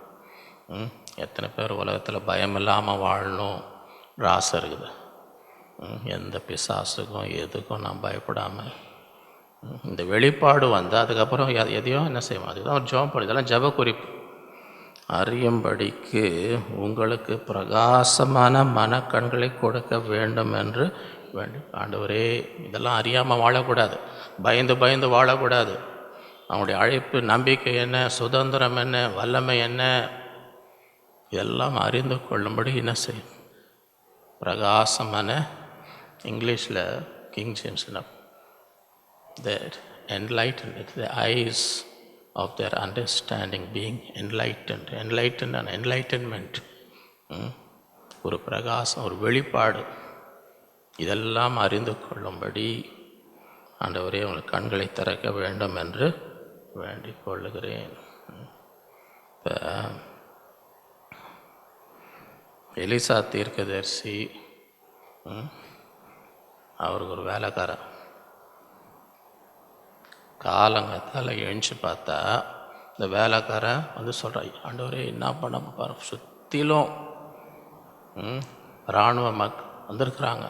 எத்தனை பேர் உலகத்தில் பயம் இல்லாமல் வாழணும் ஆசை இருக்குது. எந்த பிசாசுக்கும் எதுக்கும் நான் பயப்படாமல் இந்த வெளிப்பாடு வந்து அதுக்கப்புறம் எதையும் என்ன செய்வோம். அதுதான் ஒரு ஜெபம். இதெல்லாம் ஜெப குறிப்பு. அறியும்படிக்கு உங்களுக்கு பிரகாசமான மனக்கண்களை கொடுக்க வேண்டும் என்று வேண்டி. ஆண்டவரே, இதெல்லாம் அறியாமல் வாழக்கூடாது, பயந்து பயந்து வாழக்கூடாது. அவனுடைய அழைப்பு, நம்பிக்கை என்ன, சுதந்திரம் என்ன, வல்லமை என்ன, இதெல்லாம் அறிந்து கொள்ளும்படி என்ன செய்யும். பிரகாசமான, இங்கிலீஷில் king James that enlightened, the eyes of their understanding being enlightened and enlightenment, ஒரு பிரகாசம், ஒரு வெளிப்பாடு, இதெல்லாம் அறிந்து கொள்ளும்படி ஆண்டவரே உங்களுக்கு கண்களை திறக்க வேண்டும் என்று வேண்டிக் கொள்ளுகிறேன். இப்போ எலிசா தீர்க்கதரிசி, அவருக்கு ஒரு வேலைக்காரன். காலங்கத்தால் எழுந்துச்சு பார்த்தா இந்த வேலைக்காரன் வந்து சொல்கிறான், ஆண்டவரே என்ன பண்ண பாரு, சுற்றிலும் இராணுவ வந்திருக்கிறாங்க,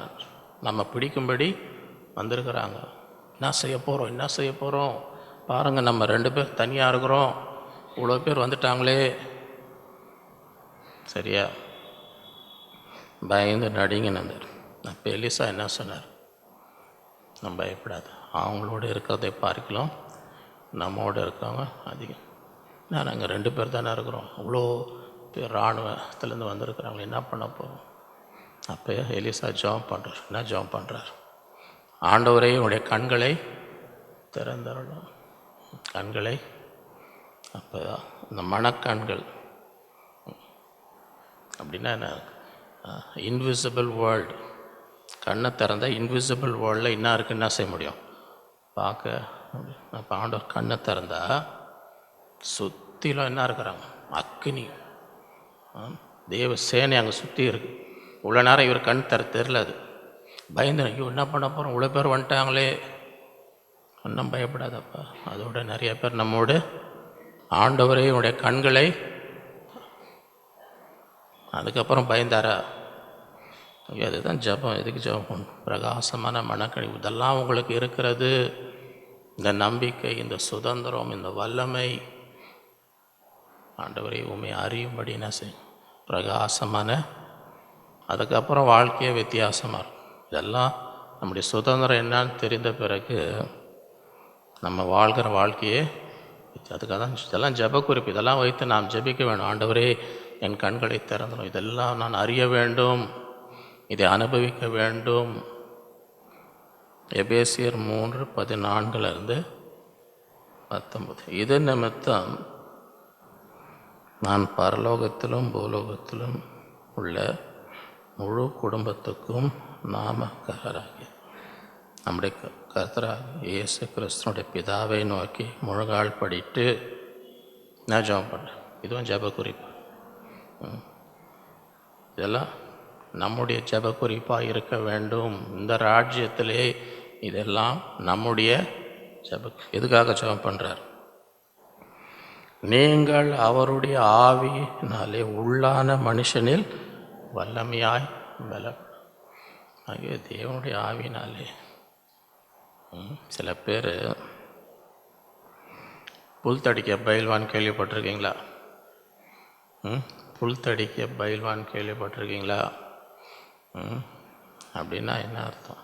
நம்ம பிடிக்கும்படி வந்திருக்கிறாங்க, என்ன செய்ய போகிறோம் பாருங்கள், நம்ம 2 பேர் தனியாக இருக்கிறோம், இவ்வளோ பேர் வந்துட்டாங்களே. சரியா? பயந்து நடிங்கினார். அப்போ எலிசா என்ன சொன்னார்? நம்ம பயப்படாது, அவங்களோட இருக்கிறதை பார்க்கலாம் நம்மோடு இருக்கவங்க அதிகம். நான் நாங்கள் 2 பேர் தானே இருக்கிறோம், அவ்வளோ பேர் இராணுவத்துலேருந்து வந்திருக்கிறாங்களே, என்ன பண்ண போகிறோம்? அப்போ எலிசா ஜெபம் பண்ணுறார். என்ன ஜெபம் பண்ணுறார்? ஆண்டவரே உடைய கண்களை திறந்தரணும். கண்களை, அப்போ இந்த மனக்கண்கள் அப்படின்னா என்ன? Invisible world. கண்ணை திறந்தால் இன்விசிபிள் வேர்ல்டில் என்ன இருக்குன்னு என்ன செய்ய முடியும்? பார்க்க அப்போ ஆண்டவர் கண்ணை திறந்தா சுற்றிலும் என்ன இருக்கிறாங்க? அக்கினி, தேவ சேனை அங்கே சுற்றி இருக்கு. இவ்வளோ நேரம் இவர் கண் தெரில. அது பயந்து, ஐயோ என்ன பண்ண போகிறோம், இவ்வளோ பேர் வந்துட்டாங்களே. ஒன்றும் பயப்படாதப்பா. அதோட நிறைய பேர் நம்மோடு ஆண்டவரே உடைய கண்களை, அதுக்கப்புறம் பயந்தாரா? ஐயோ அதுதான் ஜபம். எதுக்கு ஜபம்? பிரகாசமான மனக்கழிவு இதெல்லாம் உங்களுக்கு இருக்கிறது. இந்த நம்பிக்கை, இந்த சுதந்திரம், இந்த வல்லமை, ஆண்டவரை உண்மை அறியும்படி என்ன செய்யும்? பிரகாசமான, அதுக்கப்புறம் வாழ்க்கையே வித்தியாசமாக இருக்கும். இதெல்லாம் நம்முடைய சுதந்திரம் என்னன்னு தெரிந்த பிறகு நம்ம வாழ்கிற வாழ்க்கையே அதுக்காக தான் இதெல்லாம் ஜப குறிப்பு. இதெல்லாம் வைத்து நாம் ஜபிக்க வேண்டும். ஆண்டவரே என் கண்களை திறந்தோம், இதெல்லாம் நான் அறிய வேண்டும், இதை அனுபவிக்க வேண்டும். எபேசியர் 3:14-19. இது நிமித்தம் நான் பரலோகத்திலும் பூலோகத்திலும் உள்ள முழு குடும்பத்துக்கும் நாமக்காரராகிய நம்முடைய கர்த்தராகிய இயேசு கிறிஸ்துனுடைய பிதாவை நோக்கி முழங்கால் படிட்டு நான் ஜெபம் பண்ணுறேன். இதுவும் ஜெப குறிப்பு. இதெல்லாம் நம்முடைய ஜெப குறிப்பாக இருக்க வேண்டும். இந்த ராஜ்யத்திலே இதெல்லாம் நம்முடைய ஜெப. எதுக்காக ஜெபம் பண்ணுறார்? நீங்கள் அவருடைய ஆவியினாலே உள்ளான மனுஷனில் வல்லமையாய் பலம். ஆகிய தேவனுடைய ஆவியினாலே. சில பேர் புல் தடிக்க பயில்வான் கேள்விப்பட்டிருக்கீங்களா? புல் தடிக்க பயில்வான் கேள்விப்பட்டிருக்கீங்களா? அப்படின்னா என்ன அர்த்தம்?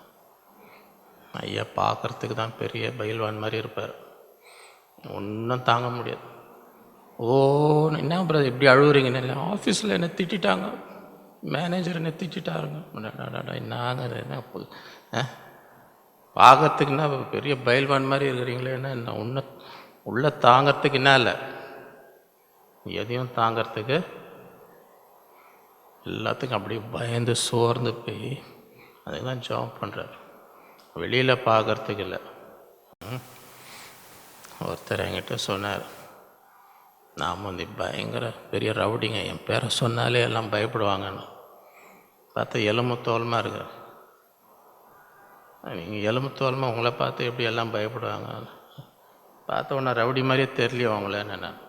ஐயா பார்க்குறதுக்கு தான் பெரிய பயில்வான் மாதிரி இருப்பார், ஒன்றும் தாங்க முடியாது. ஓ என்ன பிரதர் இப்படி அழுகுறீங்கன்னு? இல்லை, ஆஃபீஸில் என்னை திட்டாங்க, மேனேஜர் என்னை திட்டாருங்க. என்னங்க என்ன பார்க்கறதுக்குன்னா பெரிய பயில்வான் மாதிரி இருக்கிறீங்களேன்னா என்ன? உள்ள தாங்கிறதுக்கு என்ன இல்லை, எதையும் தாங்கிறதுக்கு எல்லாத்துக்கும் அப்படி பயந்து சோர்ந்து போய் அதுதான் ஜாப் பண்ணுறார். வெளியில் பார்க்கறதுக்கு இல்லை. ஒருத்தர் என்கிட்ட சொன்னார், நாம் வந்து பயங்கர பெரிய ரவுடிங்க, என் பேரை சொன்னாலே எல்லாம் பயப்படுவாங்கன்னு. பார்த்தா எலும்பு தோல்மாக இருக்கிற. நீங்கள் எலும்பு தோல்மா உங்களை பார்த்து எப்படி எல்லாம் பயப்படுவாங்க? பார்த்த உடனே ரவுடி மாதிரியே தெரியலையோ அவங்களேன்னு. நான்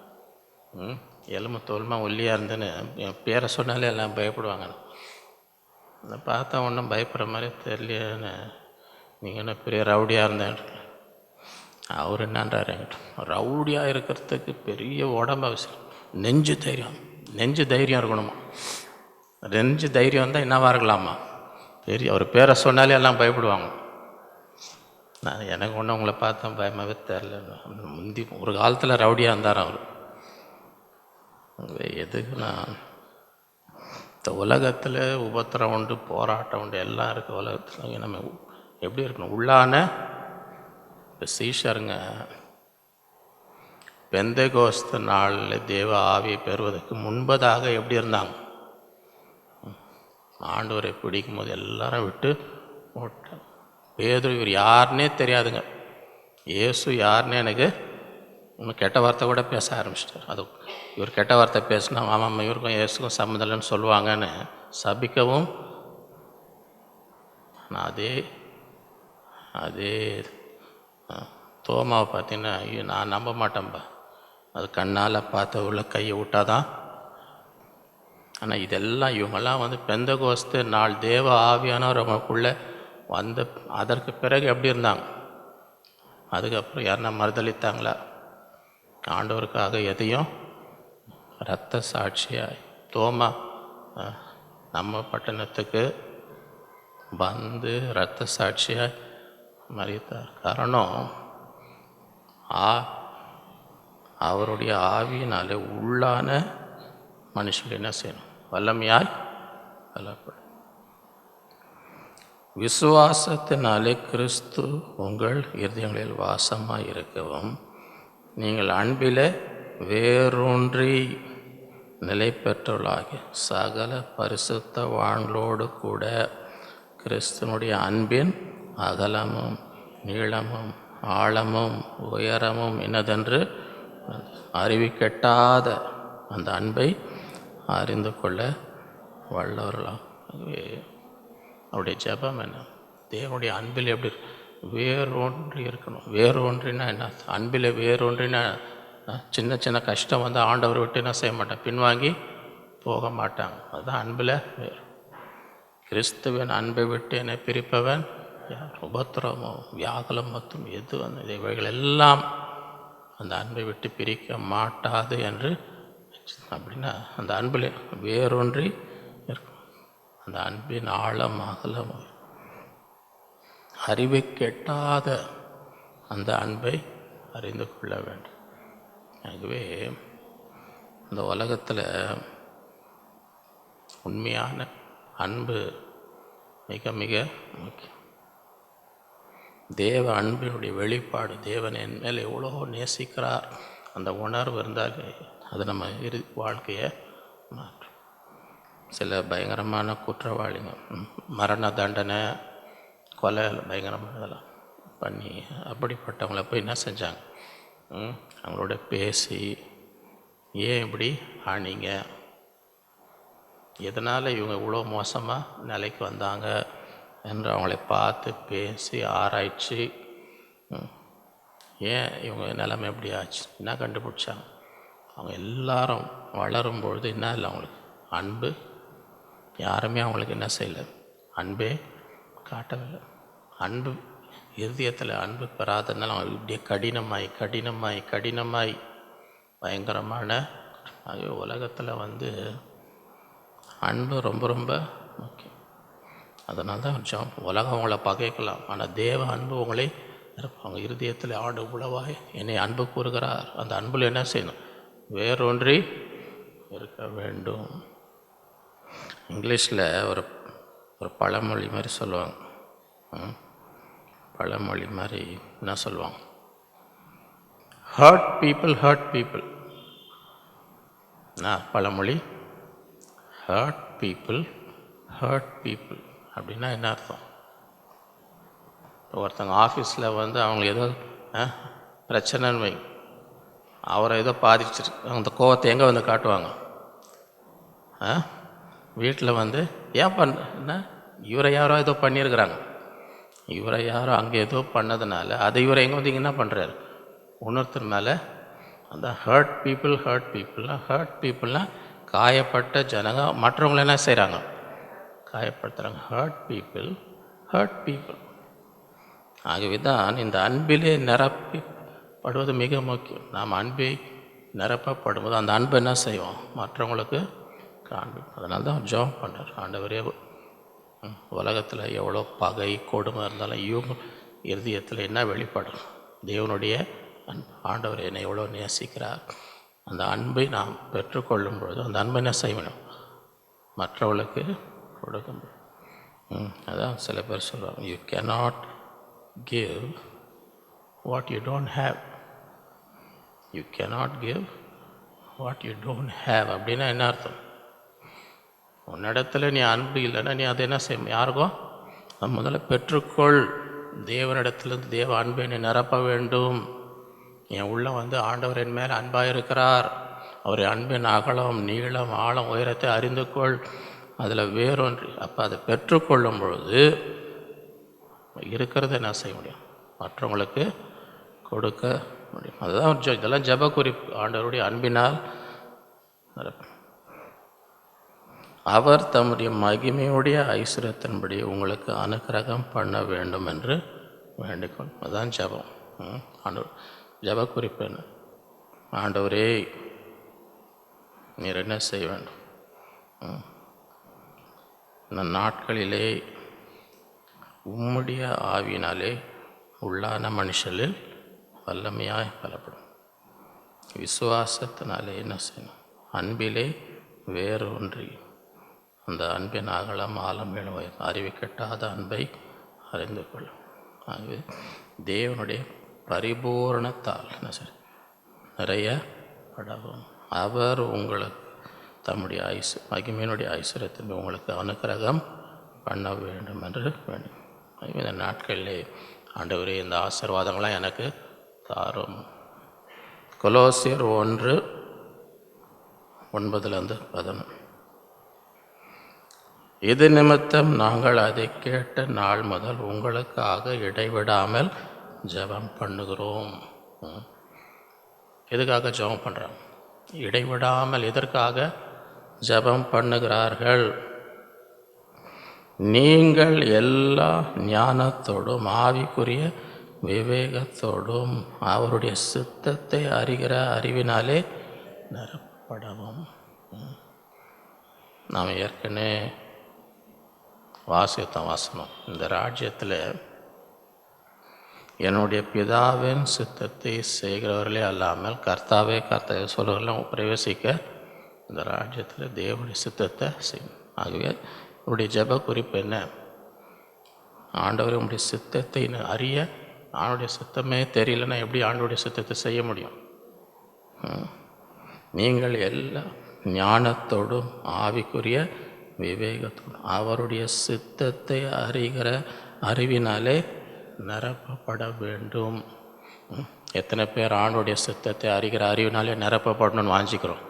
எலும்பு தோல்மா ஒல்லியாக இருந்தேன்னு என் பேரை சொன்னாலே எல்லாம் பயப்படுவாங்க. அதை பார்த்தா ஒன்றும் பயப்படுற மாதிரி தெரியலையேன்னு. நீங்கள் என்ன பெரிய ரவுடியாக இருந்தேன். அவர் என்னன்றார் என்கிட்ட, ரவுடியாக இருக்கிறதுக்கு பெரிய உடம்பு அவசியம், நெஞ்சு தைரியம் இருக்கணுமா. நெஞ்சு தைரியம் வந்தால் என்னவாக இருக்கலாமா? பெரிய அவர் பேரை சொன்னாலே எல்லாம் பயப்படுவாங்க. நான் எனக்கு ஒன்று உங்களை பார்த்தேன் பயமாகவே தெரில. முந்தி ஒரு காலத்தில் ரவுடியாக இருந்தார் அவர். எதுக்குன்னா இந்த உலகத்தில் உபத்திரம் உண்டு, போராட்டம் உண்டு, எல்லாம் இருக்குது உலகத்தில். நம்ம எப்படி இருக்கணும்? உள்ளான இப்போ சீஷருங்க பெந்தேகோஸ்து நாளில் தேவ ஆவியை பெறுவதற்கு முன்பதாக எப்படி இருந்தாங்க? ஆண்டவரை பிடிக்கும் போது எல்லாரும் விட்டு போட்டாங்க. பேதுரு இவர் யாருன்னே தெரியாதுங்க. இயேசு யாருன்னே எனக்கு இன்னும் கெட்ட வார்த்தை கூட பேச ஆரம்பிச்சிட்டார். அது இவர் கெட்ட வார்த்தை பேசினா ஆமாம் இவருக்கும் இயேசுக்கும் சம்மந்தம் இல்லைன்னு சொல்லுவாங்கன்னு சபிக்கவும். நான் அதே தோமாவை பார்த்தீங்கன்னா, ஐயோ நான் நம்ப மாட்டேன்பா, அது கண்ணால் பார்த்த உள்ள கையை விட்டாதான். ஆனால் இதெல்லாம் இவங்கெல்லாம் வந்து பெந்தகோஸ்து நாள் தேவ ஆவியானவர் அவங்களுக்குள்ளே வந்த அதற்கு பிறகு எப்படி இருந்தாங்க? அதுக்கப்புறம் யாருன்னா மறுதளித்தாங்களா? ஆண்டவருக்காக எதையும் இரத்த சாட்சியாய் தோமா நம்ம பட்டணத்துக்கு வந்து இரத்த சாட்சியாய் மறித்தார். காரணம் அவருடைய ஆவியினாலே உள்ளான மனுஷன் என்ன செய்யணும்? வல்லமையாய் பலப்படும். விசுவாசத்தினாலே கிறிஸ்து உங்கள் இருதயங்களில் வாசமாக இருக்கவும் நீங்கள் அன்பிலே வேரூன்றி நிலை பெற்றவர்களாகி சகல பரிசுத்த வாழ்களோடு கூட கிறிஸ்துவனுடைய அன்பின் அகலமும் நீளமும் ஆழமும் உயரமும் என்னதென்று அறிவிக்கெட்டாத அந்த அன்பை அறிந்து கொள்ள வல்லவர்களாம். ஆகவே அவருடைய ஜெபம் என்ன? தேவனுடைய அன்பில் எப்படி வேரூன்றி இருக்கணும். வேரூன்றினா என்ன? அன்பில் வேரூன்றினா சின்ன சின்ன கஷ்டம் வந்து ஆண்டவர் விட்டு என்ன செய்ய மாட்டாங்க, பின்வாங்கி போக மாட்டாங்க. அதுதான் அன்பில் வேறு. கிறிஸ்துவின் அன்பை விட்டு என்னை பிரிப்பவன் யார்? உபத்திரமோ வியாகுலம் மற்றும் எது வந்து இவைகள் எல்லாம் அந்த அன்பை விட்டு பிரிக்க மாட்டாது என்று. அப்படின்னா அந்த அன்பில் வேரூன்றி இருக்கும். அந்த அன்பின் ஆழம் அகலம் அறிவை கெட்டாத அந்த அன்பை அறிந்து கொள்ள வேண்டும். ஆகவே இந்த உலகத்தில் உண்மையான அன்பு மிக மிக முக்கியம். தேவ அன்பினுடைய வெளிப்பாடு, தேவன் என் மேல் எவ்வளோ நேசிக்கிறார் அந்த உணர்வு இருந்தால் அது நம்ம வாழ்க்கையை மாற்றும். சில பயங்கரமான குற்றவாளிங்க, மரண தண்டனை, கொலை, பயங்கரமானதெல்லாம் பண்ணி அப்படிப்பட்டவங்கள போய் என்ன செஞ்சாங்க, அவங்களோட பேசி ஏன் இப்படி ஆனீங்க, எதனால் இவங்க இவ்வளோ மோசமாக நிலைக்கு வந்தாங்க என்று அவங்களை பார்த்து பேசி ஆராய்ச்சி ஏன் இவங்க நிலைமை எப்படி ஆச்சு, என்ன கண்டுபிடிச்சாங்க. அவங்க எல்லாரும் வளரும்பொழுது என்ன இல்லை, அவங்களுக்கு அன்பு யாருமே அவங்களுக்கு என்ன செய்யலை, அன்பே காட்டவில்லை. அன்பு இருதயத்தில் அன்பு பெறாததுனால அவங்க இப்படியே கடினமாய் பயங்கரமான. ஆகவே உலகத்தில் வந்து அன்பு ரொம்ப ரொம்ப முக்கியம். அதனால தான் உலகம் அவங்கள பகைக்கலாம், ஆனால் தேவ அன்பு உங்களை இருப்பாங்க. இருதயத்தில் ஆடு உளவாய் என்னை அன்பு கூறுகிறார். அந்த அன்பில் என்ன செய்யணும், வேரொன்றி இருக்க வேண்டும். இங்கிலீஷில் ஒரு பழமொழி மாதிரி சொல்லுவாங்க. பழமொழி மாதிரி என்ன சொல்லுவாங்க, ஹர்ட் பீப்புள். பழமொழி ஹர்ட் பீப்புள் அப்படின்னா என்ன அர்த்தம்? ஒருத்தங்க ஆஃபீஸில் வந்து அவங்களுக்கு ஏதோ பிரச்சனைன்னு வை, அவரை ஏதோ பாதிச்சிருக்கு, அந்த கோவத்தை எங்கே வந்து காட்டுவாங்க, வீட்டில் வந்து ஏன் என்ன இவரை யாரோ ஏதோ பண்ணியிருக்கிறாங்க, இவரை யாரோ அங்கே ஏதோ பண்ணதுனால அதை இவரை எங்கே வந்து என்ன பண்ணுறாரு, இன்னொருத்தர் மேலே. அந்த ஹர்ட் பீப்புள்னால் காயப்பட்ட ஜனங்க மற்றவங்கள என்ன செய்கிறாங்க, காயப்படுத்துகிறாங்க. Hurt people. ஆகவே தான் இந்த அன்பிலே நிரப்பப்படுவது மிக முக்கியம். நாம் அன்பை நிரப்பப்படும்போது அந்த அன்பை என்ன செய்வோம், மற்றவங்களுக்கு காண்பிப்போம். அதனால தான் ஜெபம் பண்ணுறார், ஆண்டவரே உலகத்தில் எவ்வளோ பகை கொடுமை இருந்தாலும் இவங்க இருதயத்தில் என்ன வெளிப்படும், தேவனுடைய அன்பு. ஆண்டவர் என்னை எவ்வளோ நேசிக்கிறார், அந்த அன்பை நாம் பெற்றுக்கொள்ளும் பொழுது அந்த அன்பை என்ன செய்யணும், மற்றவர்களுக்கு கொடுக்கும். அதான் சில பேர் சொல்லுவாங்க, you cannot give what you don't have. You cannot give what you don't have அப்படின்னா என்ன அர்த்தம், உன்னிடத்தில் நீ அன்பு இல்லைன்னா நீ அதை என்ன செய்ய யாருக்கும் முதல்ல பெற்றுக்கொள். தேவனிடத்திலிருந்து தேவ அன்பை நீ நிரப்ப வேண்டும். என் உள்ள வந்து ஆண்டவர் என் மேல் அன்பாக இருக்கிறார், அவர் அன்பின் அகலம் நீளம் ஆழம் உயரத்தை அறிந்து கொள், அதில் வேறொன்று. அப்போ அதை பெற்றுக்கொள்ளும் பொழுது இருக்கிறத என்ன செய்ய முடியும், மற்றவங்களுக்கு கொடுக்க முடியும். அதுதான் இதெல்லாம் ஜெப குறிப்பு. ஆண்டவருடைய அன்பினால் அவர் தம்முடைய மகிமையுடைய ஐஸ்வர்யத்தின்படி உங்களுக்கு அனுக்கிரகம் பண்ண வேண்டும் என்று வேண்டிக்கொள். அதுதான் ஜெபம். ஆண்டவர் ஜெப குறிப்பு என்ன, ஆண்டவரே நீர் என்ன செய்ய வேண்டும், இந்த நாட்களிலே உம்முடைய ஆவியினாலே உள்ளான மனுஷரில் வல்லமையாய் பலப்படும். விசுவாசத்தினாலே என்ன செய்யணும், அன்பிலே வேறு ஒன்றி அந்த அன்பின் அகலம் ஆழம் வேணும் அறிவிக்கட்டாத அன்பை அறிந்து கொள்ளும். ஆகவே தேவனுடைய பரிபூரணத்தால் என்ன சரி நிறைய படவும் அவர் உங்களுக்கு தம்முடைய மகிமையினுடைய ஐஸ்வர்யத்தின் உங்களுக்கு அனுக்கிரகம் பண்ண வேண்டும் என்று வேண்டும். இந்த நாட்களிலே ஆண்டவரே இந்த ஆசீர்வாதங்களாம் எனக்கு தாரும். கொலோசியர் 1:9-11. இது நிமித்தம் நாங்கள் அதை கேட்ட நாள் முதல் உங்களுக்காக இடைவிடாமல் ஜெபம் பண்ணுகிறோம். எதுக்காக ஜெபம் பண்ணுறோம்? இடைவிடாமல். எதற்காக ஜெபம் பண்ணுகிறார்கள்? நீங்கள் எல்லா ஞானத்தோடும் ஆவிக்குரிய விவேகத்தோடும் அவருடைய சித்தத்தை அறிகிற அறிவினாலே நிரப்பப்படவும். நாம் ஏற்கனவே வாசனம், இந்த ராஜ்யத்தில் என்னுடைய பிதாவின் சித்தத்தை செய்கிறவர்களே அல்லாமல் கர்த்தாவே சொல்லுவெல்லாம் பிரவேசிக்க இந்த ராஜ்யத்தில் தேவனுடைய சித்தத்தை செய்யும். ஆகவே உங்களுடைய ஜெப குறிப்பு என்ன? ஆண்டவர் உங்களுடைய சித்தத்தை அறிய, ஆண்டுடைய சித்தமே தெரியலன்னா எப்படி ஆண்டோடைய சித்தத்தை செய்ய முடியும்? நீங்கள் எல்லா ஞானத்தோடும் ஆவிக்குரிய விவேகத்தோடும் அவருடைய சித்தத்தை அறிகிற அறிவினாலே நிரப்பப்பட வேண்டும். எத்தனை பேர் ஆண்டுடைய சித்தத்தை அறிகிற அறிவினாலே நிரப்பப்படணும்னு வாஞ்சிக்கிறோம்?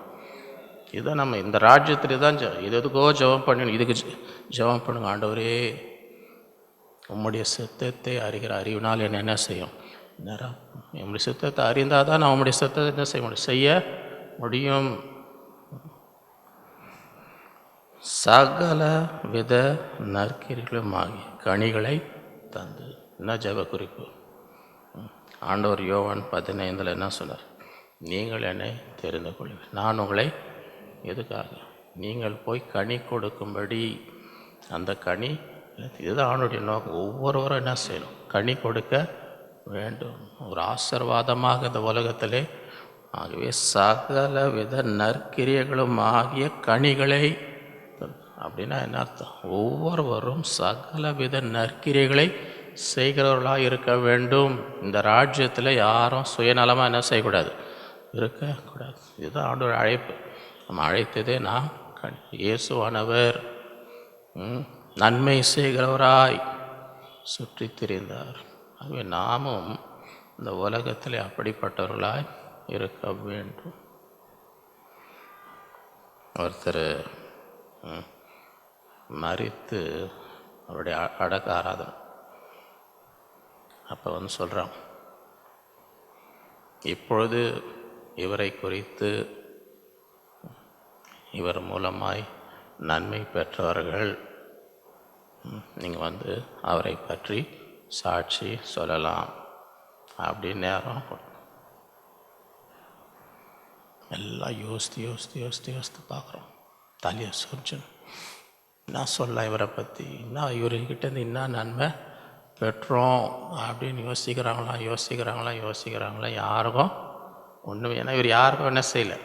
இதை நம்ம இந்த ராஜ்யத்தில் தான் இது எதுக்கோ ஜெபம் பண்ணணும். இதுக்கு ஜெபம் பண்ணுங்க. ஆண்டவரே உம்முடைய சித்தத்தை அறிகிற அறிவினால் என்ன செய்யும்? நம்முடைய சித்தத்தை அறிந்தால் தான் நான் உம்முடைய சித்தத்தை என்ன செய்ய முடியும். சகல வித நற்கிரிகளுமாகி கனிகளை தந்து. என்ன ஜெப குறிப்பு? ஆண்டவர் யோவான் 15 என்ன சொன்னார்? நீங்கள் என்னை தெரிந்து கொள்ளுங்கள். நான் உங்களை எதுக்காக? நீங்கள் போய் கனி கொடுக்கும்படி. அந்த கனி இதுதான் ஆண்டுடைய நோக்கம். ஒவ்வொருவரும் என்ன செய்யணும்? கனி கொடுக்க வேண்டும். ஒரு ஆசீர்வாதமாக இந்த உலகத்திலே. ஆகவே சகல வித நற்கிரியைகளும் ஆகிய கனிகளை. அப்படின்னா என்ன அர்த்தம்? ஒவ்வொருவரும் சகல வித நற்கிரியைகளை செய்கிறவர்களாக இருக்க வேண்டும். இந்த ராஜ்யத்தில் யாரும் சுயநலமாக என்ன செய்யக்கூடாது? இருக்கக்கூடாது. இதுதான் ஆண்டோட அழைப்பு. நம்ம அழைத்ததே நாம் இயேசுவானவர் நன்மை செய்கிறவராய் சுற்றி திரிந்தார். ஆகவே நாமும் இந்த உலகத்தில் அப்படிப்பட்டவர்களாய் இருக்க வேண்டும். ஒருத்தர் மரித்து அவருடைய அடக்க ஆராதனை அப்போ சொல்கிறான், இப்பொழுது இவரை குறித்து இவர் மூலமாய் நன்மை பெற்றவர்கள் நீங்கள் அவரை பற்றி சாட்சி சொல்லலாம் அப்படின்னு நேரம் எல்லாம் யோசித்து பார்க்குறோம். தலையை சொரிச்சணும். என்ன சொல்லலாம் இவரை பற்றி? என்ன இவர்கிட்டேருந்து என்ன நன்மை பெற்றோம் அப்படின்னு யோசிக்கிறாங்களா? யாருக்கும் ஒன்றும். ஏன்னா இவர் யாருக்கும் என்ன செய்யலை?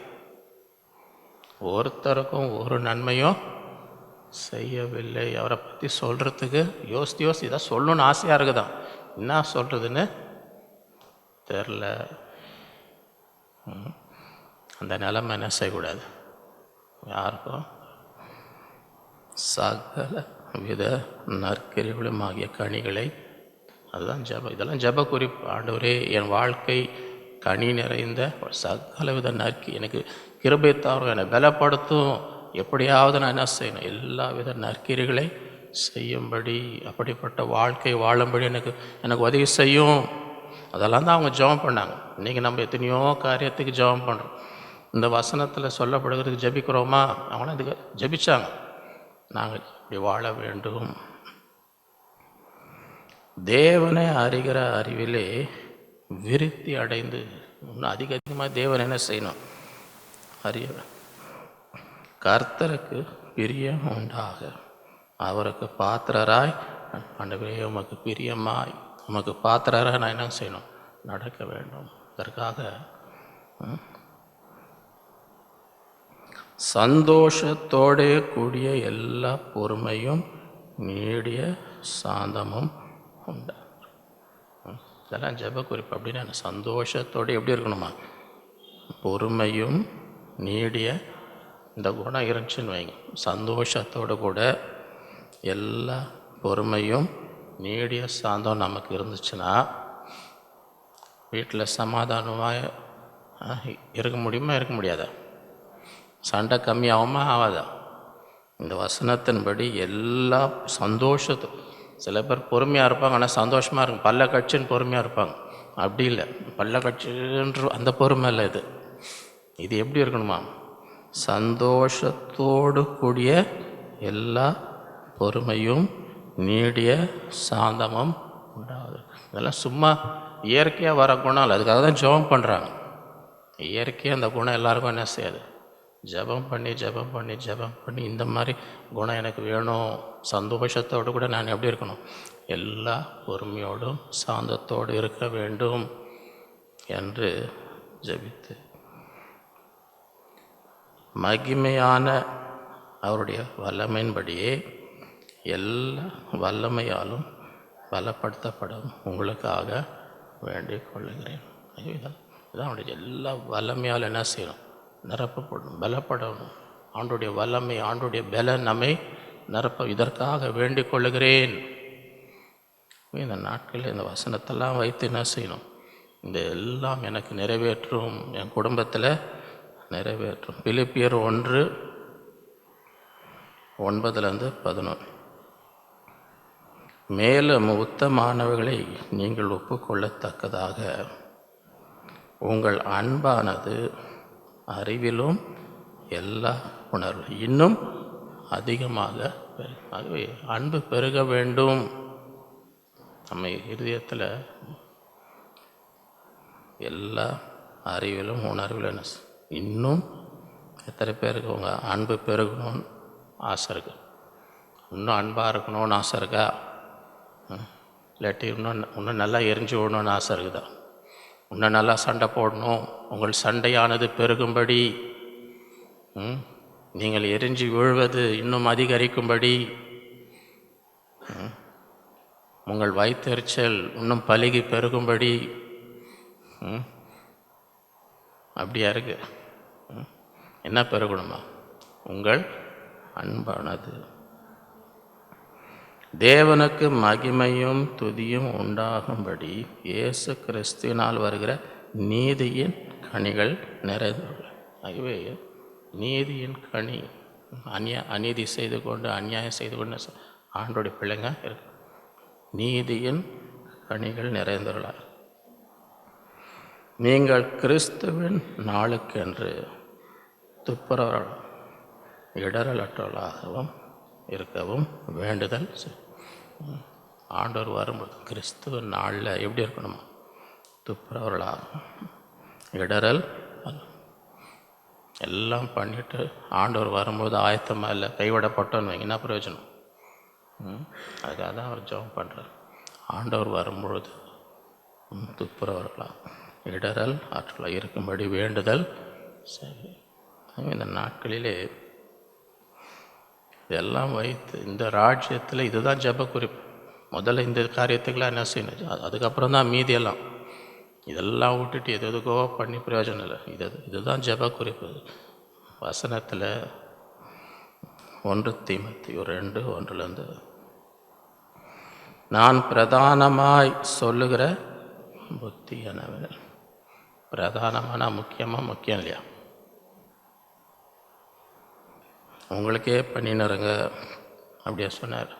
ஒருத்தருக்கும் ஒரு நன்மையும் செய்யவில்லை. அவரை பற்றி சொல்கிறதுக்கு யோசித்து இதான் சொல்லணும்னு ஆசையாக இருக்குதான். என்ன சொல்கிறதுன்னு தெரில. அந்த நிலைமை என்ன செய்யக்கூடாது? யாருக்கும் சகல வித நற்கிரிகளும் ஆகிய கனிகளை. அதுதான் ஜெபம். இதெல்லாம் ஜெப குறிப்பு. ஆண்டவரே என் வாழ்க்கை கனி நிறைந்த சகல வித எனக்கு கிருபை தாரும், என்னை பலப்படுத்தும். எப்படியாவது நான் என்ன செய்யணும்? எல்லா வித நற்கிரிகளை செய்யும்படி, அப்படிப்பட்ட வாழ்க்கை வாழும்படி எனக்கு உதவி செய்யும். அதெல்லாம் தான் அவங்க ஜெபம் பண்ணாங்க. இன்றைக்கி நம்ம எத்தனையோ காரியத்துக்கு ஜெபம் பண்ணுறோம். இந்த வசனத்தில் சொல்லப்படுகிறதுக்கு ஜெபிக்கிறோமா? அவங்களாம் இதுக்கு ஜெபிச்சாங்க. நாங்கள் இப்படி வாழ வேண்டும். தேவனை அறிகிற அறிவிலே விருத்தி அடைந்து இன்னும் அதிகமாக தேவன் என்ன செய்யணும்? அறிய. கர்த்தருக்கு பிரியம் உண்டாக அவருக்கு பாத்திரராய், ஆண்டவரே உமக்கு பிரியமாய் உமக்கு பாத்திரராய் நான் என்ன செய்யணும்? நடக்க வேண்டும். அதற்காக சந்தோஷத்தோடு கூடிய எல்லா பொறுமையும் நீடிய சாந்தமும் உண்டா. இதெல்லாம் ஜெப குறிப்பு. அப்படின்னா சந்தோஷத்தோடு எப்படி இருக்கணுமா? பொறுமையும் நீடிய, இந்த குணம் இருந்துச்சுன்னு வைங்க. சந்தோஷத்தோடு கூட எல்லா பொறுமையும் நீடிய சாந்தம் நமக்கு இருந்துச்சுன்னா வீட்டில் சமாதானமாக இருக்க முடியுமா, இருக்க முடியாதா? சண்டை கம்மியாகுமா, ஆகாதா? இந்த வசனத்தின்படி எல்லா சந்தோஷத்து, சில பேர் பொறுமையாக இருப்பாங்க, ஆனால் சந்தோஷமாக இருக்கும், பல்ல கட்சின்னு பொறுமையாக இருப்பாங்க. அப்படி இல்லை, பல்ல கட்சின்ற அந்த பொறுமை இல்லை. இது எப்படி இருக்கணுமா? சந்தோஷத்தோடு கூடிய எல்லா பொறுமையும் நீடிய சாந்தமும் உண்டாகுது. இதெல்லாம் சும்மா இயற்கையாக வர குணம் இல்லை, அதுக்காக தான் ஜெபம் பண்ணுறாங்க. இயற்கையாக அந்த குணம் எல்லாருக்கும் என்ன செய்யாது? ஜெபம் பண்ணி இந்த மாதிரி குணம் எனக்கு வேணும், சந்தோஷத்தோடு கூட நான் எப்படி இருக்கணும்? எல்லா பொறுமையோடும் சாந்தத்தோடு இருக்க வேண்டும் என்று ஜெபித்து மகிமையான அவருடைய வல்லமையின்படியே எல்லா வல்லமையாலும் பலப்படுத்தப்படும் உங்களுக்காக வேண்டிக் கொள்ளுகிறேன். இதான் அவருடைய எல்லா வல்லமையால் என்ன செய்யணும்? நிரப்பப்படணும், பலப்படணும். ஆண்டுடைய வல்லமை, ஆண்டுடைய பலன் நம்மை நிரப்ப, இதற்காக வேண்டிக் கொள்ளுகிறேன். இந்த நாட்களில் இந்த வசனத்தெல்லாம் வைத்து என்ன செய்யணும்? இந்த எல்லாம் எனக்கு நிறைவேற்றும், என் குடும்பத்தில் நிறைவேற்றும். பிலிப்பியர் 1:9-11. மேலும் உத்தமானவர்களை நீங்கள் ஒப்புக்கொள்ளத்தக்கதாக உங்கள் அன்பானது அறிவிலும் எல்லா உணர்வு இன்னும் அதிகமாக ஆகவே அன்பு பெருக வேண்டும். நம்ம இருதயத்தில் எல்லா அறிவிலும் உணர்விலும் இன்னும் எத்தனை பேருக்கு உங்கள் அன்பு பெருகணும்னு ஆசை இருக்கு? இன்னும் அன்பாக இருக்கணும்னு ஆசை இருக்கா? இல்லாட்டி இன்னும் நல்லா எரிஞ்சு விடணும்னு ஆசை இருக்குதா? இன்னும் நல்லா சண்டை போடணும், உங்கள் சண்டையானது பெருகும்படி, நீங்கள் எரிஞ்சு விழுவது இன்னும் அதிகரிக்கும்படி, உங்கள் வயிற்றெரிச்சல் இன்னும் பலுகி பெருகும்படி, அப்படியா இருக்கு? என்ன பெருகணுமா? உங்கள் அன்பானது தேவனுக்கு மகிமையும் துதியும் உண்டாகும்படி இயேசு கிறிஸ்துவினால் வருகிற நீதியின் கனிகள் நிறைந்துள்ளன. ஆகவே நீதியின் கனி, அநீதி செய்து கொண்டு அநியாயம் செய்து கொண்டு ஆண்டோடைய பிள்ளைங்க இருக்கு. நீதியின் கனிகள் நிறைந்துள்ளார். நீங்கள் கிறிஸ்துவின் நாளுக்கென்று துப்புரவர்களும் இடரலற்றவர்களாகவும் இருக்கவும் வேண்டுதல். ஆண்டவர் வரும்போது கிறிஸ்துவ நாளில் எப்படி இருக்கணுமா? துப்புரவர்களாகவும் இடரல் எல்லாம் பண்ணிட்டு ஆண்டவர் வரும்போது ஆயத்தமாக இல்லை, கைவிடப்பட்டோன்னு வைங்க, என்ன பிரயோஜனம்? அதுக்காக தான் அவர் ஜெபம் பண்ணுறார். ஆண்டவர் வரும்பொழுது துப்புரவர்களாக இடரல் ஆற்றலாக இருக்கும்படி வேண்டுதல். சரி, இந்த நாட்களிலே இதெல்லாம் வைத்து இந்த ராஜ்யத்தில் இதுதான் ஜெப குறிப்பு. முதல்ல இந்த காரியத்துக்கெல்லாம் என்ன செய்யணும், அதுக்கப்புறம் தான் மீதியெல்லாம். இதெல்லாம் விட்டுட்டு எதுக்கோ பண்ணி பிரயோஜனம் இல்லை. இதுதான் ஜெப குறிப்பு. வசனத்தில் 1 தீமோத்தேயு 2:1 நான் பிரதானமாய் சொல்லுகிற புத்தியானவர்கள். பிரதானமான முக்கியம் இல்லையா? உங்களுக்கே பண்ணினருங்க அப்படியே சொன்னார்.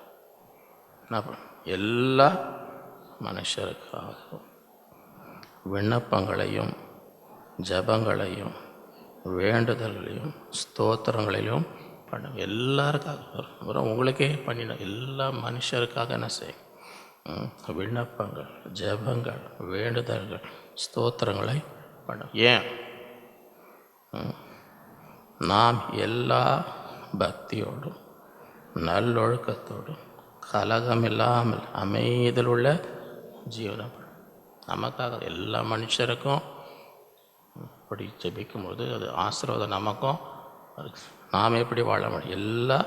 எல்லா மனுஷருக்காகவும் விண்ணப்பங்களையும் ஜபங்களையும் வேண்டுதல்களையும் ஸ்தோத்திரங்களையும் பண்ண, எல்லாருக்காக. அப்புறம் உங்களுக்கே பண்ணின எல்லா மனுஷருக்காக என்ன செய்யும்? விண்ணப்பங்கள், ஜபங்கள், வேண்டுதல்கள், ஸ்தோத்திரங்களை பண்ண. ஏன்? நாம் எல்லா பக்தியோடும் நல்லொழுக்கத்தோடும் கலகமில்லாமல் அமைதியில் உள்ள ஜீவனம் நமக்காக எல்லா மனுஷருக்கும் இப்படி ஜெபிக்கும்போது அது ஆசீர்வாதம் நமக்கும். நாம் எப்படி வாழ முடியும்? எல்லா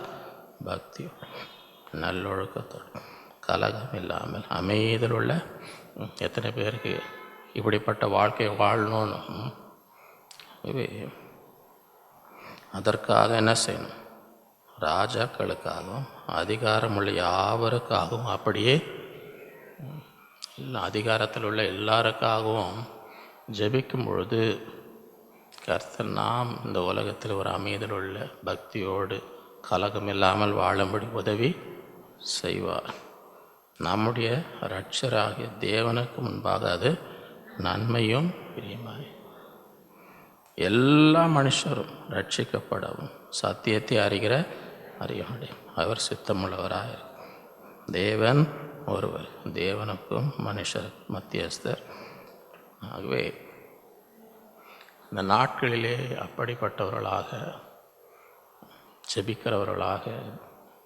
பக்தியோடும் நல்லொழுக்கத்தோடு கலகம் இல்லாமல் அமைதியில் உள்ள. எத்தனை பேருக்கு இப்படிப்பட்ட வாழ்க்கையை வாழணும்னு? இவை அதற்காக என்ன செய்யணும்? ராஜாக்களுக்காகவும் அதிகாரமுள்ள யாவருக்காகவும் அப்படியே எல்லா அதிகாரத்தில் உள்ள எல்லாருக்காகவும் ஜெபிக்கும் பொழுது கர்த்தர் நாம் இந்த உலகத்தில் ஒரு அமைதியில் உள்ள பக்தியோடு கலகம் இல்லாமல் வாழும்படி உதவி செய்வார். நம்முடைய இரட்சராகிய தேவனுக்கு முன்பாக அது நன்மையும் பிரியமாய் எல்லா மனுஷரும் ரட்சிக்கப்படவும் சத்தியத்தை அறிய அவர் சித்தமுள்ளவராக தேவன் ஒருவர், தேவனுக்கும் மனுஷர் மத்தியஸ்தர். ஆகவே இந்த நாட்களிலே அப்படிப்பட்டவர்களாக ஜெபிக்கிறவர்களாக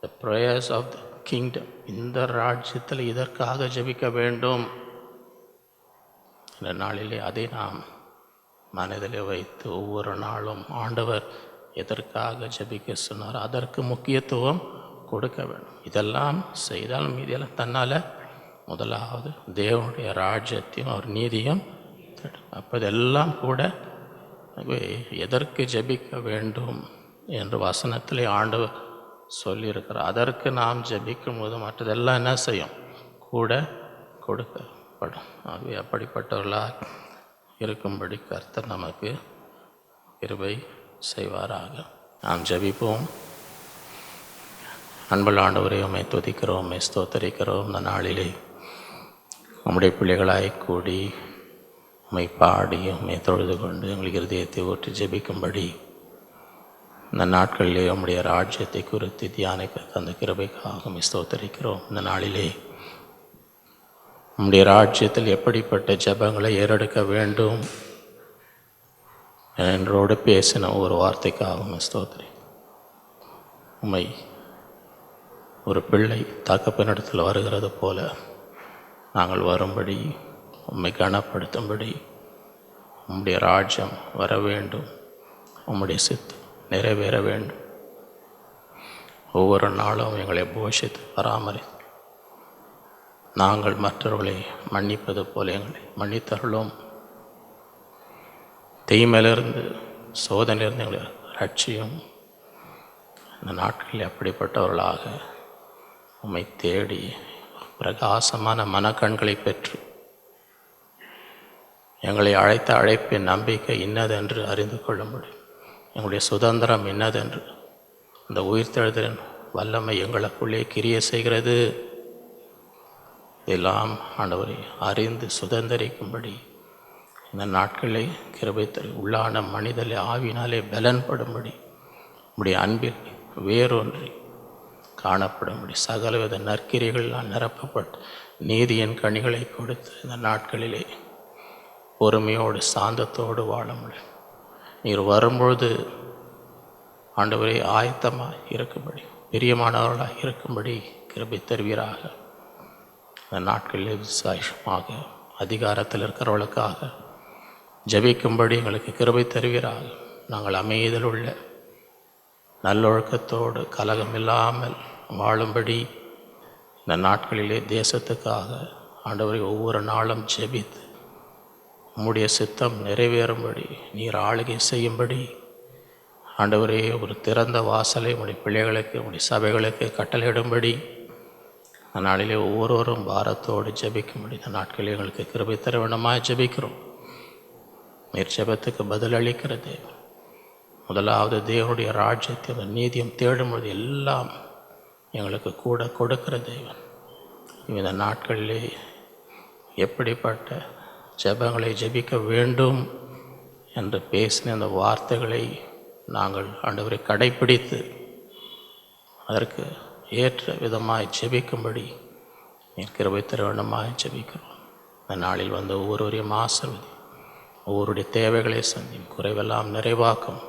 the prayers of the kingdom, இந்த ராஜ்யத்தில் இதற்காக ஜெபிக்க வேண்டும் இந்த நாளிலே அதை நாம் மனதிலே வைத்து ஒவ்வொரு நாளும் ஆண்டவர் எதற்காக ஜெபிக்க சொன்னார் அதற்கு முக்கியத்துவம் கொடுக்க வேண்டும். இதெல்லாம் செய்தால் மீதியெல்லாம் தன்னால் முதலாவது தேவனுடைய ராஜ்யத்தையும் அவர் நீதியும் அப்போ இதெல்லாம் கூட எதற்கு ஜெபிக்க வேண்டும் என்று வசனத்திலே ஆண்டவர் சொல்லியிருக்கிறார். அதற்கு நாம் ஜெபிக்கும் போது மற்றதெல்லாம் என்ன செய்யும் கூட கொடுக்கப்படும். ஆகவே அப்படிப்பட்டவர்களாக இருக்கும்படி கர்த்தர் நமக்கு கிருபை செய்வாராக. நாம் ஜெபிப்போம். அன்புள்ள ஆண்டவரே, உம்மை துதிக்கிறோம், உம்மை ஸ்தோத்தரிக்கிறோம். இந்த நாளிலே உம்முடைய பிள்ளைகளாய் கூடி உம்மை பாடி உம்மை தொழுது கொண்டு எங்களுக்கு இருதயத்தை ஊற்றி ஜெபிக்கும்படி இந்த நாட்களிலே உம்முடைய ராஜ்யத்தை குறித்து தியானிக்க தந்த கிருபைக்காக உம்மை ஸ்தோத்தரிக்கிறோம். இந்த நாளிலே உம்முடைய ராஜ்யத்தில் எப்படிப்பட்ட ஜெபங்களை ஏறெடுக்க வேண்டும் என்றோடு பேசின ஒரு வார்த்தைக்காக உம்மை ஸ்தோத்திரி. உம்மை ஒரு பிள்ளை தகப்பனிடத்தில் வருகிறது போல நாங்கள் வரும்படி உம்மை கனப்படுத்தும்படி உம்முடைய ராஜ்யம் வர வேண்டும், உம்முடைய சித்தம் நிறைவேற வேண்டும். ஒவ்வொரு நாளும் எங்களை போஷித்து பராமரி. நாங்கள் மற்றவர்களை மன்னிப்பது போல எங்களை மன்னித்தருளும். தீமையிலிருந்து சோதனையிலிருந்து எங்களை ரட்சியும். இந்த நாட்களில் அப்படிப்பட்டவர்களாக உம்மை தேடி பிரகாசமான மனக்கண்களை பெற்று எங்களை அழைத்த அழைப்பின் நம்பிக்கை இன்னதென்று அறிந்து கொள்ளும்படி, எங்களுடைய சுதந்திரம் இன்னதென்று, இந்த உயிர்த்தெழுதலின் வல்லமை எங்களுக்குள்ளே கிரியை செய்கிறது, இதெல்லாம் ஆண்டவரை அறிந்து சுதந்திரிக்கும்படி இந்த நாட்களை கிருபை தரு. உள்ளான மனிதனை ஆவினாலே பலன்படும்படி உடைய அன்பில் வேறொன்றி காணப்படும்படி சகலவித நற்கிரிகளால் நிரப்பப்பட்டு நீதியின் கனிகளை கொடுத்து இந்த நாட்களிலே பொறுமையோடு சாந்தத்தோடு வாழ முடியும். நீர் வரும்பொழுது ஆண்டவரே ஆயத்தமாக இருக்கும்படி, பிரியமானவர்களாக இருக்கும்படி கிருபை தருவீராக. இந்த நாட்களில் விசேஷமாக அதிகாரத்தில் இருக்கிறவர்களுக்காக ஜெபிக்கும்படி எங்களுக்கு கிருபை தருவீராக. நாங்கள் அமைதியில் உள்ள நல்லொழுக்கத்தோடு கலகம் இல்லாமல் வாழும்படி இந்த நாட்களிலே தேசத்துக்காக ஆண்டவரை ஒவ்வொரு நாளும் ஜெபித்து உம்முடைய சித்தம் நிறைவேறும்படி, நீர் ஆளுகை செய்யும்படி ஆண்டவரே ஒரு திறந்த வாசலை உம்முடைய பிள்ளைகளுக்கு உம்முடைய சபைகளுக்கு கட்டளையிடும்படி அந்த நாளிலே ஒவ்வொருவரும் பாரத்தோடு ஜெபிக்கும்படி இந்த நாட்களில் எங்களுக்கு கிருபை தர வேண்டுமாய் ஜெபிக்கிறோம். நீர் ஜெபத்துக்கு பதில் அளிக்கிற தேவன். முதலாவது தேவனுடைய ராஜ்யத்தை அந்த நீதியம் தேடும்பொழுது எல்லாம் எங்களுக்கு கூட கொடுக்கிற தேவன். இந்த நாட்களிலே எப்படிப்பட்ட ஜெபங்களை ஜெபிக்க வேண்டும் என்று பேசின அந்த வார்த்தைகளை நாங்கள் ஆண்டவரை கடைப்பிடித்து அதற்கு ஏற்ற விதமாய் ஜெபிக்கும்படி நீர் கிருபை தர வேண்டுமாய் ஜெபிக்கிறோம். இந்த நாளில் வந்து ஒவ்வொருவரையும் ஆசீர்வதி, ஒவ்வொருடைய தேவைகளை சந்தி, குறைவெல்லாம் நிறைவாக்கும்,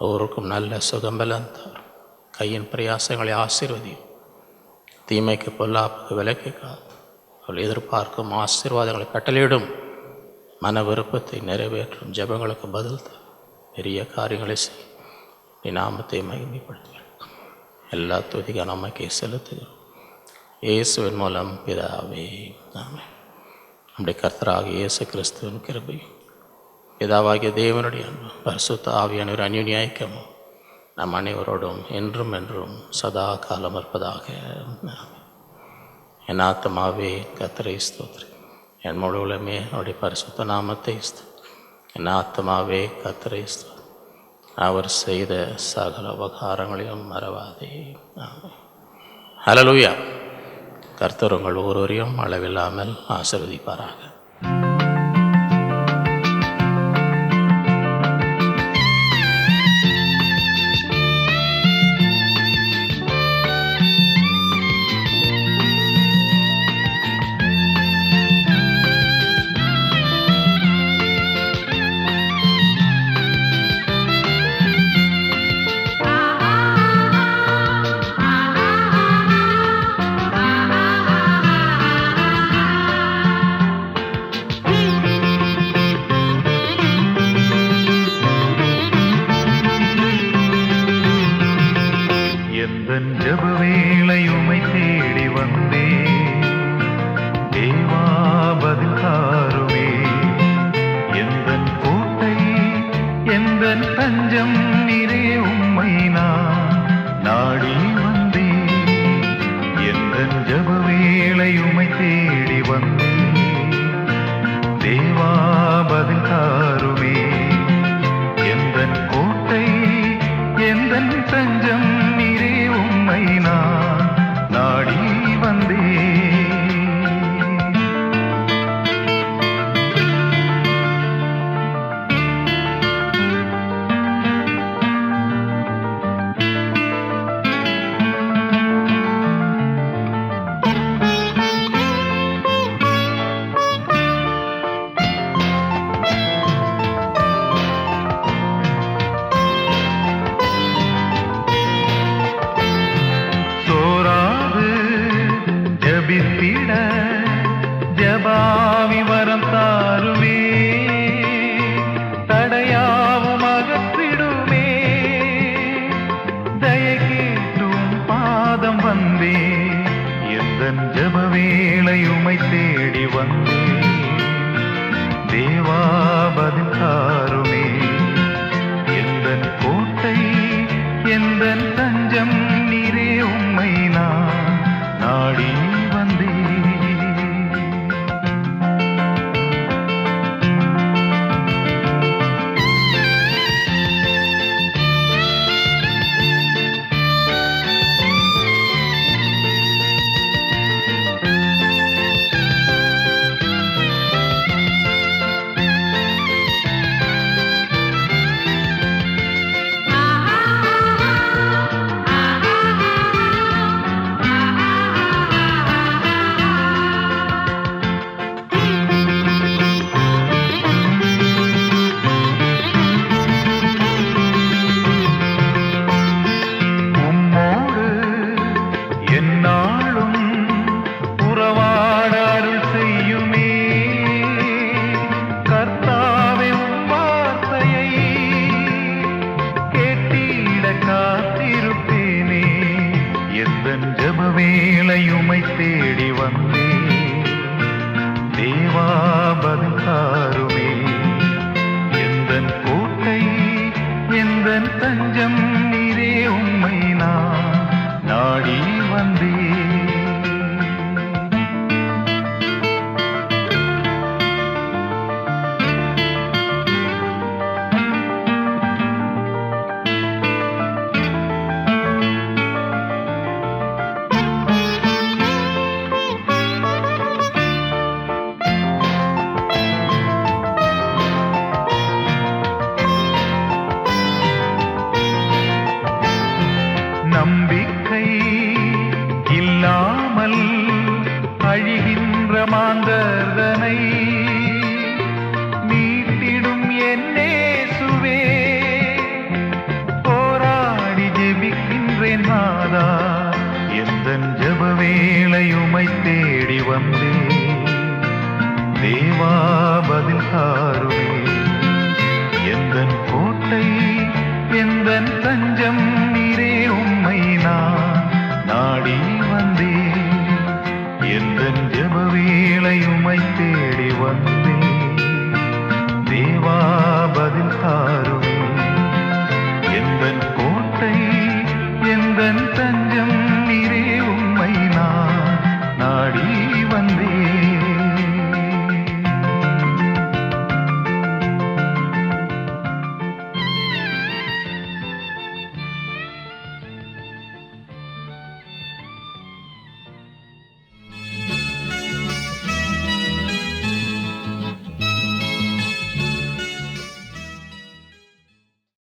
ஒவ்வொருக்கும் நல்ல சுகம்பலம் தார், கையின் பிரயாசங்களை ஆசீர்வதியும், தீமைக்கு பொல்லாப்புக்கு விலக்கிக்காது, அவள் எதிர்பார்க்கும் ஆசீர்வாதங்களை கட்டளையிடும், மன விருப்பத்தை நிறைவேற்றும், ஜெபங்களுக்கு பதில் தார், பெரிய காரியங்களை செய், நீ நாமத்தை மகிமைப்படுத்துவேன். எல்லா துதிக நமக்கே செலுத்துகிறோம் இயேசுவின் மூலம் பிதாவே ஆமென். நம்முடைய கர்த்தராக இயேசு கிறிஸ்துவின் கிருபை, பிதாவாகிய தேவனுடைய அன்பு, பரிசுத்த ஆவியானவர் அந்யோன்ய ஐக்கியமும் நம் அனைவரோடும் என்றும் என்றும் சதா காலம் இருப்பதாக. என் ஆத்மாவே கர்த்தரை ஸ்தோத்திரி. என் முழு உலகமே அவருடைய பரிசுத்த நாமத்தை ஸ்தோத்திரி. என் ஆத்மாவே கர்த்தரை ஸ்தோத்திரி. அவர் செய்த சகல உபகாரங்களையும் மறவாதே. ஹல்லேலூயா. கர்த்தர் உங்கள் ஒருவரையும் அளவில்லாமல் ஆசீர்வதிப்பாராக. தேவா பதில் தாரும்.